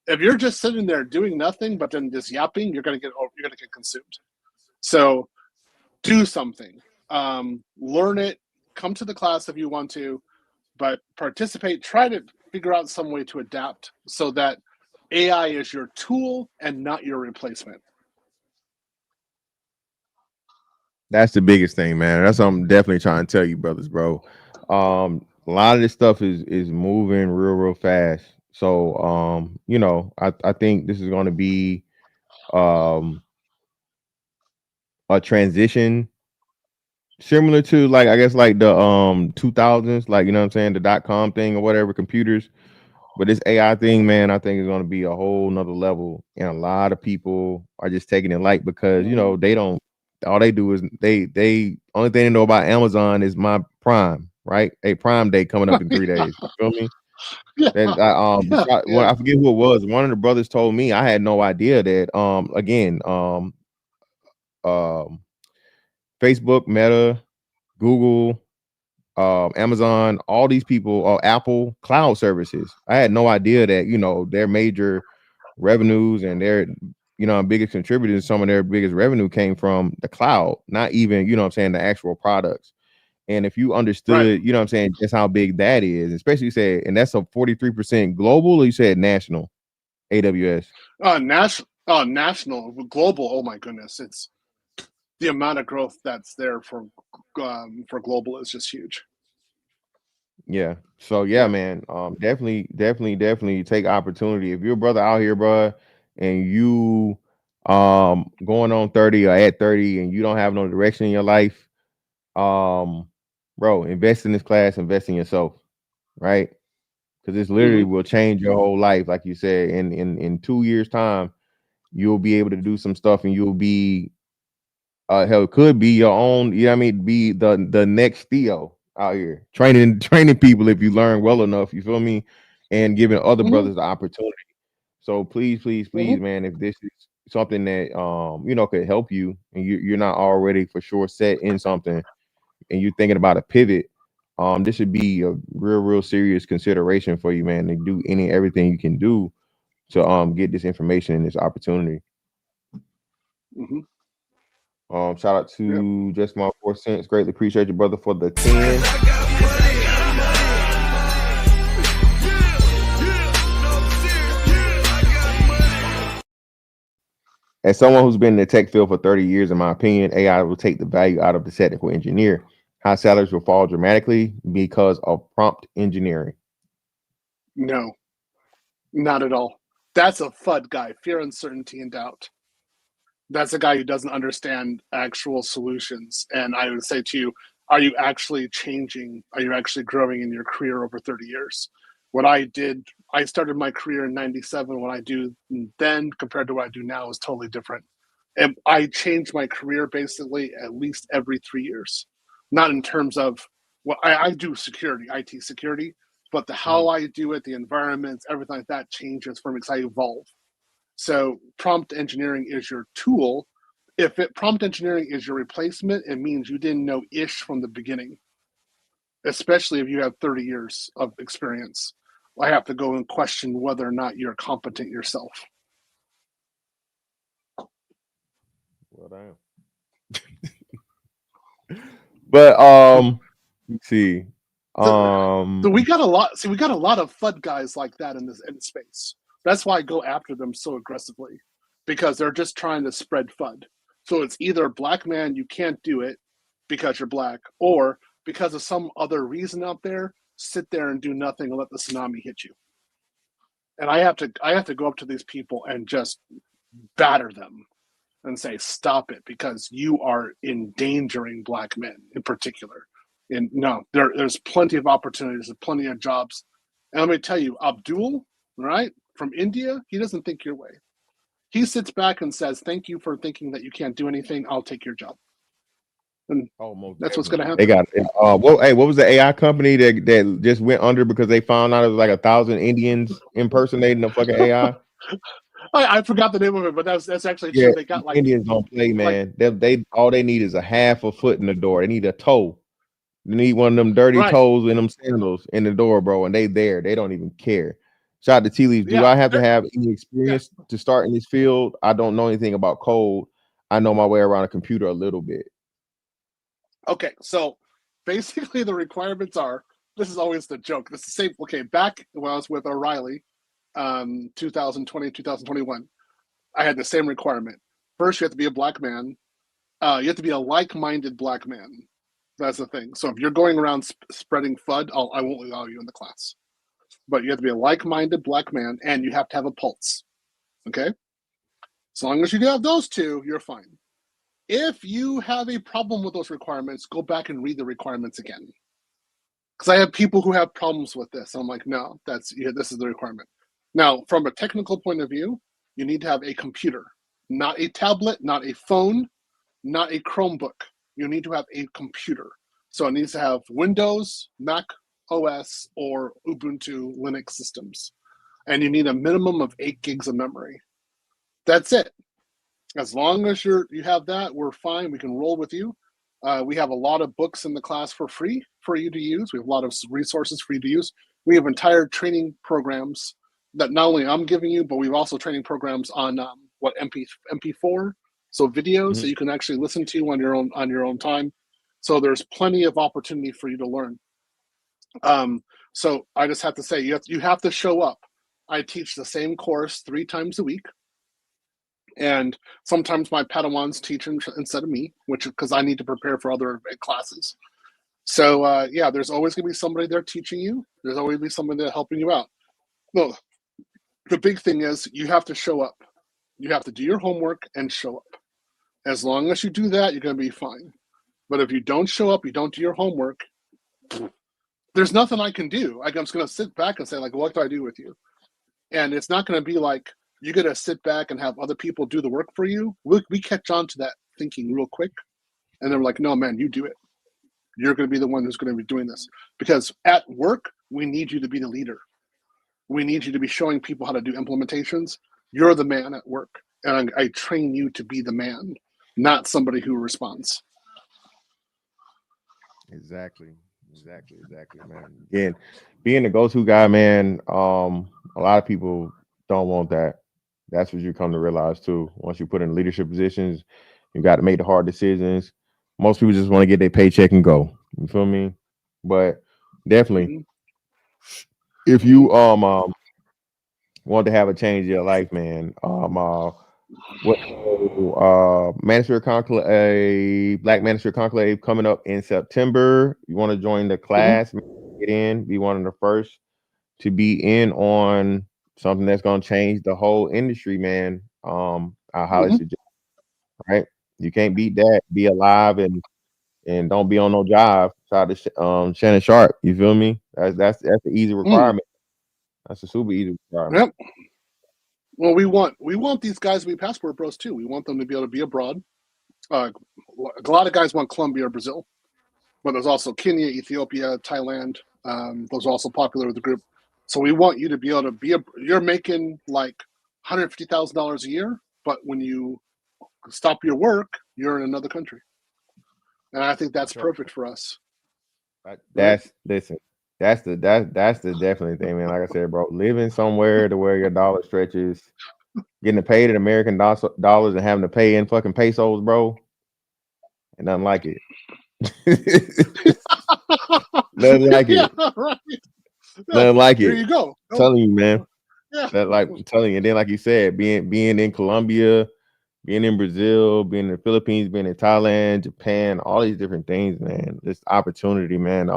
If you're just sitting there doing nothing but then just yapping, you're gonna get consumed. So do something. Learn it. Come to the class if you want to, but participate. Try to figure out some way to adapt so that AI is your tool and not your replacement. That's the biggest thing, man. That's what I'm definitely trying to tell you, brothers, bro. A lot of this stuff is moving real fast. So you know, I think this is gonna be um a transition similar to, like, I guess, like the 2000s, like, you know what I'm saying, the .com thing or whatever, computers. But this AI thing, man, I think is going to be a whole nother level, and a lot of people are just taking it light because, you know, they don't. All they do is they only thing they know about Amazon is my Prime, right? A Prime Day coming up in 3 days. You feel me? Yeah, And yeah. I forget who it was. One of the brothers told me, I had no idea that um Facebook, Meta, Google, Amazon, all these people, Apple cloud services. I had no idea that, you know, their major revenues and their, you know, biggest contributors, some of their biggest revenue came from the cloud, not even, you know what I'm saying, the actual products. And if you Right. understood, you know what I'm saying, just how big that is, especially you said, and that's a 43% global, or you said national AWS. National, global. Oh my goodness, it's the amount of growth that's there for global is just huge. Yeah. So yeah, Yeah. man. Definitely take opportunity. If you're a brother out here, bro, and you going on 30 or at 30 and you don't have no direction in your life, bro, invest in this class, invest in yourself, right? Because this literally Mm-hmm. will change your whole life. Like you said, in 2 years' time, you'll be able to do some stuff and you'll be hell, could be your own, you know what I mean, be the next Theo out here training people if you learn well enough, you feel me, and giving other Mm-hmm. brothers the opportunity. So please, Mm-hmm. man, if this is something that you know, could help you, and you're not already for sure set in something, and you're thinking about a pivot, this should be a real serious consideration for you, man, to do everything you can do to get this information and this opportunity. Mm-hmm. Shout out Yep. to Just My 4 Cents. Greatly appreciate you, brother, for the 10. As someone who's been in the tech field for 30 years, in my opinion, AI will take the value out of the technical engineer. High salaries will fall dramatically because of prompt engineering. No, not at all. That's a FUD guy, fear, uncertainty, and doubt. That's a guy who doesn't understand actual solutions. And I would say to you, are you actually changing? Are you actually growing in your career over 30 years? What I did, I started my career in 97. What I do then compared to what I do now is totally different. And I changed my career basically at least every 3 years. Not in terms of what I do security, IT security, but the how I do it, the environments, everything like that changes for me because I evolve. So prompt engineering is your tool. If prompt engineering is your replacement, it means you didn't know ish from the beginning, especially if you have 30 years of experience. I have to go and question whether or not you're competent yourself. Well, damn. But let's see. So we got a lot. See, we got a lot of FUD guys like that in space. That's why I go after them so aggressively, because they're just trying to spread FUD. So it's either black man, you can't do it because you're black, or because of some other reason out there, sit there and do nothing and let the tsunami hit you. And I have to go up to these people and just batter them and say, stop it, because you are endangering black men in particular. And no, there's plenty of opportunities, there's plenty of jobs. And let me tell you, Abdul, right, from India, he doesn't think your way. He sits back and says, thank you for thinking that you can't do anything. I'll take your job. And most that's what's going to definitely. happen. They got what was the AI company that just went under because they found out it was like 1,000 Indians impersonating the fucking AI? I forgot the name of it, but that's actually Yeah, true. They got like Indians don't play, man. They all they need is a half a foot in the door. They need a toe. They need one of them dirty right. toes and them sandals in the door, bro. And they there. They don't even care. Shout out to Tea Leaf. Do Yeah. I have to have any experience to start in this field? I don't know anything about code. I know my way around a computer a little bit. Okay, so basically the requirements are, this is always the joke. This is the same. Okay, back when I was with O'Reilly, 2020, 2021, I had the same requirement. First, you have to be a black man. You have to be a like-minded black man. That's the thing. So if you're going around spreading FUD, I won't allow you in the class. But you have to be a like-minded black man, and you have to have a pulse. Okay? As long as you have those two, you're fine. If you have a problem with those requirements, go back and read the requirements again. Because I have people who have problems with this. I'm like, no, this is the requirement. Now, from a technical point of view, you need to have a computer, not a tablet, not a phone, not a Chromebook. You need to have a computer. So it needs to have Windows, Mac OS, or Ubuntu Linux systems. And you need a minimum of 8 gigs of memory. That's it. As long as you have that, we're fine. We can roll with you. We have a lot of books in the class for free for you to use. We have a lot of resources for you to use. We have entire training programs that not only I'm giving you, but we've also training programs on MP4, so videos that you can actually listen to on your own time. So there's plenty of opportunity for you to learn. So I just have to say, you have to show up. I teach the same course 3 times a week. And sometimes my Padawans teach instead of me, which because I need to prepare for other classes. So yeah, there's always going to be somebody there teaching you. There's always going to be somebody there helping you out. Well, the big thing is you have to show up. You have to do your homework and show up. As long as you do that, you're going to be fine. But if you don't show up, you don't do your homework, there's nothing I can do. I'm just going to sit back and say, like, what do I do with you? And it's not going to be like, you're going to sit back and have other people do the work for you. We catch on to that thinking real quick. And they're like, no, man, you do it. You're going to be the one who's going to be doing this. Because at work, we need you to be the leader. We need you to be showing people how to do implementations. You're the man at work. And I train you to be the man, not somebody who responds. Exactly, man. Again, being the go-to guy, man, a lot of people don't want that. That's what you come to realize too. Once you put in leadership positions, you got to make the hard decisions. Most people just want to get their paycheck and go. You feel me? But definitely, if you want to have a change in your life, man, Manager Conclave, Black Manager Conclave coming up in September. You want to join the class, get in, be one of the first to be in on something that's going to change the whole industry, man. I highly suggest, right? You can't beat that. Be alive and don't be on no job. Shout out to Shannon Sharp. You feel me? That's the easy requirement. That's a super easy requirement. Yep. Well, we want these guys to be passport bros too. We want them to be able to be abroad. A lot of guys want Colombia or Brazil, but there's also Kenya, Ethiopia, Thailand. Those are also popular with the group. So we want you to be able to you're making like $150,000 a year, but when you stop your work, you're in another country. And I think that's perfect for us. That's the definitely thing, man. Like I said, bro, living somewhere to where your dollar stretches, getting paid in American dollars and having to pay in fucking pesos, bro, and nothing like it. Nothing like it. Yeah, right. Nothing like it. There you go. I'm telling you, man. Yeah. That, like, I'm telling you, and then like you said, being in Colombia, being in Brazil, being in the Philippines, being in Thailand, Japan, all these different things, man. This opportunity, man.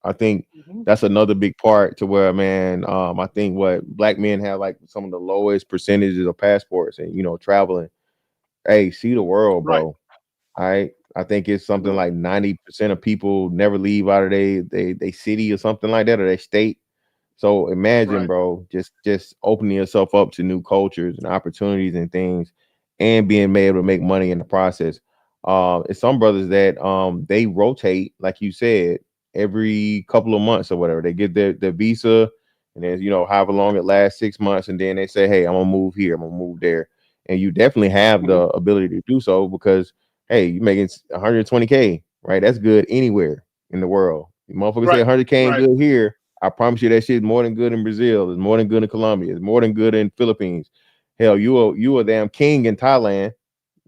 I think that's another big part to where, man, I think what Black men have like some of the lowest percentages of passports and, traveling. Hey, see the world, bro. Right. I think it's something like 90% of people never leave out of they city or something like that, or their state. So imagine, bro, just opening yourself up to new cultures and opportunities and things and being able to make money in the process. It's some brothers that they rotate, like you said, every couple of months or whatever. They get their visa, and then however long it lasts, 6 months, and then they say, hey, I'm gonna move here, I'm gonna move there. And you definitely have the ability to do so because hey, you're making 120K, right? That's good anywhere in the world. You motherfuckers say 100K ain't good here. I promise you that shit's more than good in Brazil. It's more than good in Colombia. It's more than good in Philippines. Hell, you a damn king in Thailand.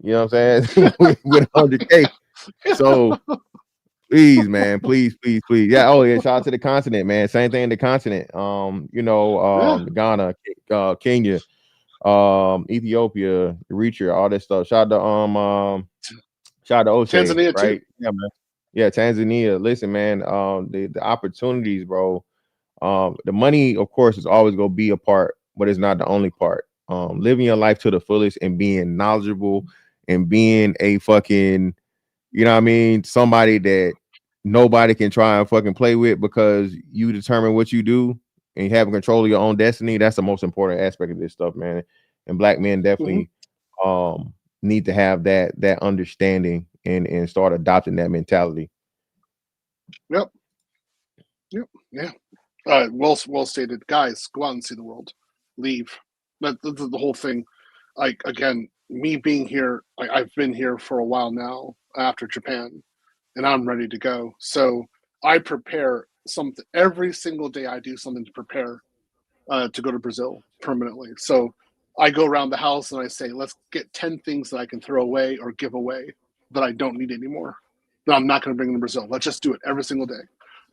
You know what I'm saying? with 100K. So please, man, please. Yeah. Oh, yeah. Shout out to the continent, man. Same thing in the continent. Ghana, Kenya, Ethiopia, Eritrea, all that stuff. Shout out to O'Shea, Tanzania right? too. Yeah, man. Yeah, Tanzania. Listen, man. The opportunities, bro. The money, of course, is always gonna be a part, but it's not the only part. Living your life to the fullest and being knowledgeable and being a fucking, you know what I mean, somebody that nobody can try and fucking play with because you determine what you do and having control of your own destiny. That's the most important aspect of this stuff, man. And black men definitely need to have that understanding and start adopting that mentality. Yep. Yeah. Well stated. Guys, go out and see the world. Leave. That's the whole thing. Like, again, me being here, I've been here for a while now after Japan, and I'm ready to go. So I prepare something every single day. I do something to prepare to go to Brazil permanently. So I go around the house and I say, let's get 10 things that I can throw away or give away that I don't need anymore, that I'm not going to bring to Brazil. Let's just do it every single day.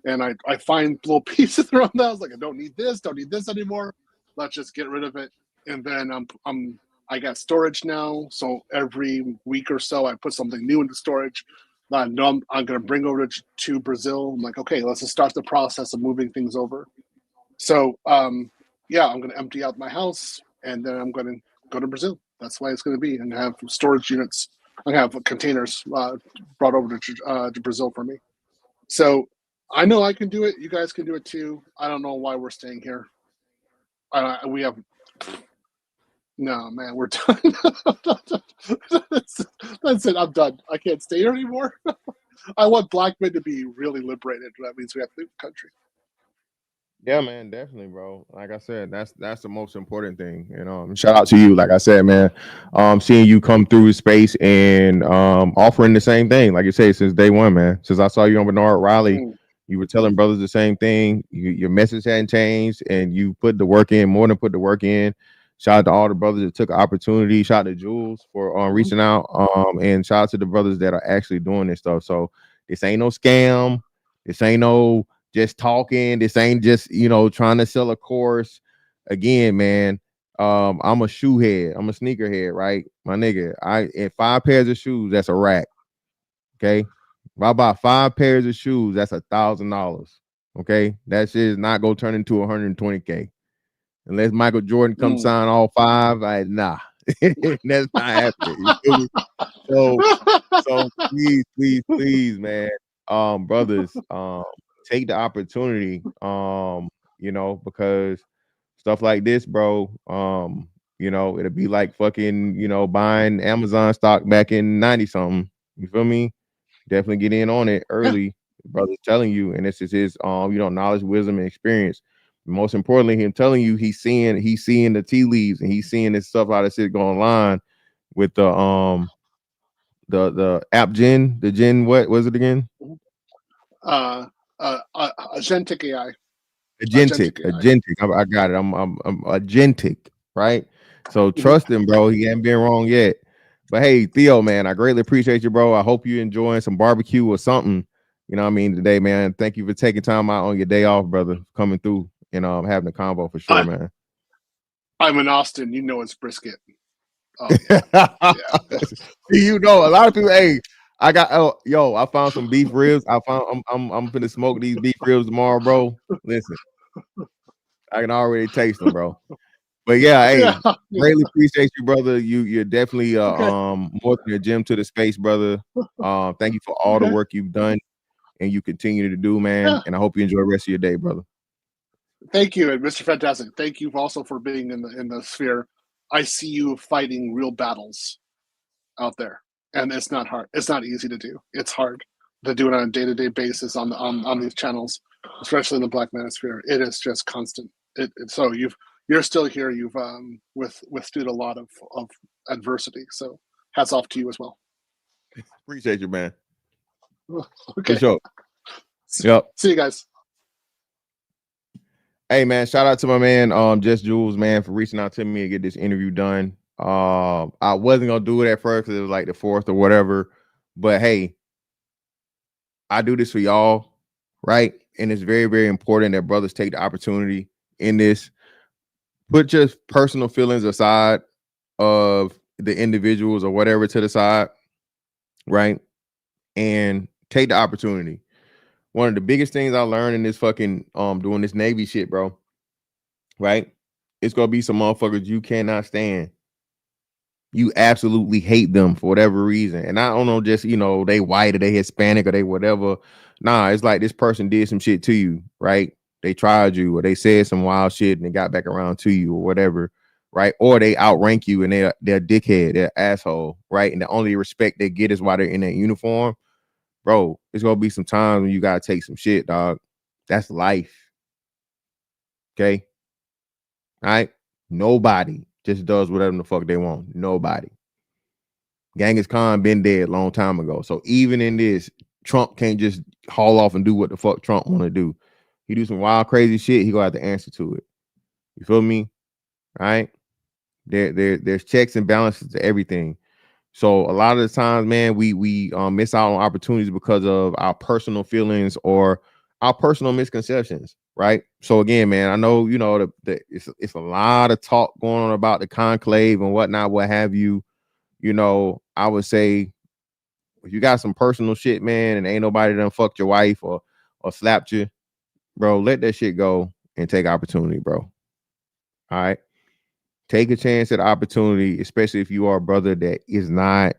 And I find little pieces around the house, like I don't need this anymore. Let's just get rid of it. And then I got storage now, so every week or so I put something new into storage that I know I'm going to bring over to Brazil. I'm like, okay, let's just start the process of moving things over. So yeah, I'm going to empty out my house and then I'm going to go to Brazil. That's why it's going to be, and have storage units. I'm going to have containers brought over to Brazil for me. So I know I can do it. You guys can do it too. I don't know why we're staying here. We have no, man. We're done. That's it. I'm done. I can't stay here anymore. I want black men to be really liberated. That means we have to leave the country. Yeah, man, definitely, bro. Like I said, that's the most important thing. Shout out to you. Like I said, man, seeing you come through space and offering the same thing, like you say, since day one, man. Since I saw you on Bernard Riley, you were telling brothers the same thing. Your message hadn't changed, and you put the work in, more than put the work in. Shout out to all the brothers that took opportunity. Shout out to Jules for reaching out. And shout out to the brothers that are actually doing this stuff. So this ain't no scam. This ain't no just talking. This ain't just trying to sell a course. Again, man, I'm a shoe head. I'm a sneaker head, right? My nigga, in 5 pairs of shoes, that's a rack. Okay, if I buy 5 pairs of shoes, that's $1,000. Okay, that shit is not gonna turn into 120K unless Michael Jordan comes sign all 5. Nah, that's not happening. You feel me? So please, man, brothers, take the opportunity, because stuff like this, bro, it'll be like fucking, buying Amazon stock back in 90 something. You feel me? Definitely get in on it early. Brother's telling you, and this is his knowledge, wisdom, and experience. Most importantly, him telling you he's seeing the tea leaves and he's seeing this stuff out of shit go online with the app what was it again? Agentic AI. Agentic. I got it. I'm Agentic, right? So trust him, bro. He ain't been wrong yet. But hey, Theo, man, I greatly appreciate you, bro. I hope you enjoying some barbecue or something. You know what I mean, today, man. Thank you for taking time out on your day off, brother, coming through and having a convo for sure, man. I'm in Austin. You know it's brisket. Yeah. A lot of people. Hey, I found some beef ribs. I'm finna smoke these beef ribs tomorrow, bro. Listen, I can already taste them, bro. But yeah, hey, greatly appreciate you, brother. You're definitely more than a gem to the space, brother. Thank you for all the work you've done and you continue to do, man. And I hope you enjoy the rest of your day, brother. Thank you, and Mr. Fantastic. Thank you also for being in the sphere. I see you fighting real battles out there. and it's not hard. It's not easy to do. It's hard to do it on a day-to-day basis on these channels, especially in the Black Manosphere. It is just constant. So you're still here. You've withstood a lot of adversity. So hats off to you as well. Appreciate you, man. Okay. For sure. Yep. See you guys. Hey man, shout out to my man, Just Jules, man, for reaching out to me and get this interview done. I wasn't gonna do it at first because it was like the 4th or whatever, but hey, I do this for y'all, right? And it's very, very important that brothers take the opportunity in this. Put your personal feelings aside of the individuals or whatever to the side, right? And take the opportunity. One of the biggest things I learned in this fucking doing this Navy shit, bro, right? It's gonna be some motherfuckers you cannot stand. You absolutely hate them for whatever reason. And I don't know, just, you know, they white or they Hispanic or they whatever. Nah, it's like this person did some shit to you, right? They tried you or they said some wild shit and they got back around to you or whatever, right? Or they outrank you and they're a dickhead, they're asshole, right? And the only respect they get is while they're in that uniform. Bro, it's gonna be some times when you gotta take some shit, dog. That's life. Okay. All right. Nobody just does whatever the fuck they want. Nobody. Genghis Khan been dead a long time ago. So even in this, Trump can't just haul off and do what the fuck Trump want to do. He do some wild, crazy shit. He gonna have to answer to it. You feel me? All right. There's checks and balances to everything. So a lot of the times, man, we miss out on opportunities because of our personal feelings or our personal misconceptions, right? So again, man, I know, you know, it's a lot of talk going on about the conclave and whatnot, what have you. You know, I would say if you got some personal shit, man, and ain't nobody done fucked your wife or slapped you, bro, let that shit go and take opportunity, bro. All right. Take a chance at opportunity, especially if you are a brother that is not,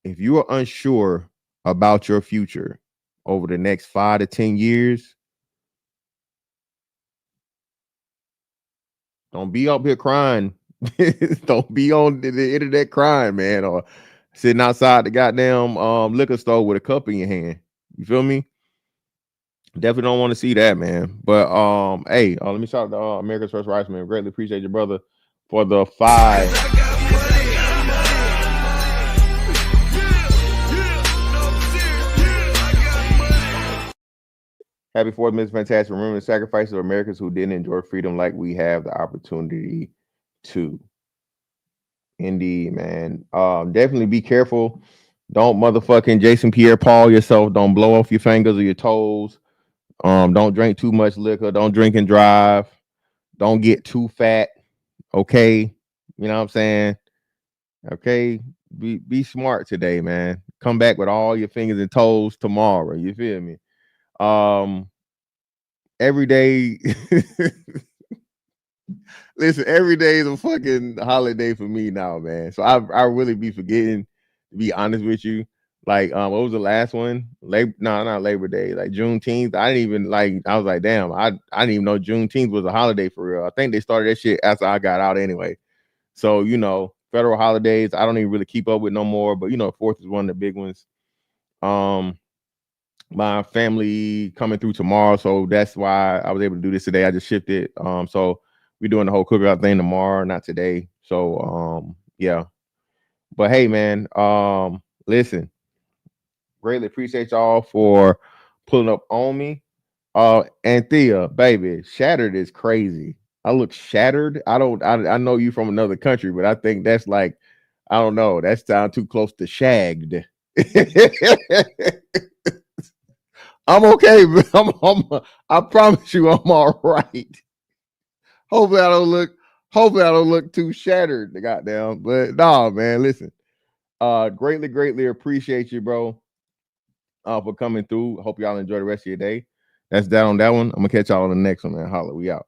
if you are unsure about your future over the next 5 to 10 years, don't be up here crying. Don't be on the internet crying, man, or sitting outside the goddamn liquor store with a cup in your hand. You feel me? Definitely don't want to see that, man. But hey, let me shout out to America's First Rice, man. Greatly appreciate your brother for the 5. Happy 4th, Mr. Fantastic. Remember the sacrifices of Americans who didn't enjoy freedom like we have the opportunity to. Indeed, man. Definitely be careful. Don't motherfucking Jason Pierre-Paul yourself. Don't blow off your fingers or your toes. Don't drink too much liquor. Don't drink and drive. Don't get too fat. Okay. You know what I'm saying? Okay. Be smart today, man. Come back with all your fingers and toes tomorrow. You feel me? Every day. Listen, every day is a fucking holiday for me now, man. So I really be forgetting, to be honest with you. Like, what was the last one? Not Labor Day, like Juneteenth. I didn't even I was like, damn, I didn't even know Juneteenth was a holiday for real. I think they started that shit after I got out anyway. So, you know, federal holidays, I don't even really keep up with no more, but you know, 4th is one of the big ones. My family coming through tomorrow, so that's why I was able to do this today. I just shifted. So we're doing the whole cookout thing tomorrow, not today. So yeah. But hey, man, listen, greatly appreciate y'all for pulling up on me. And Thea, baby, shattered is crazy. I look shattered. I know you from another country, but I think that's like, I don't know, that sounds too close to shagged. I'm okay, but I promise you I'm all right. Hopefully I don't look too shattered, goddamn. But nah, man, listen. Greatly appreciate you, bro, for coming through. Hope y'all enjoy the rest of your day. That's that on that one. I'm gonna catch y'all on the next one, man. Holla, we out.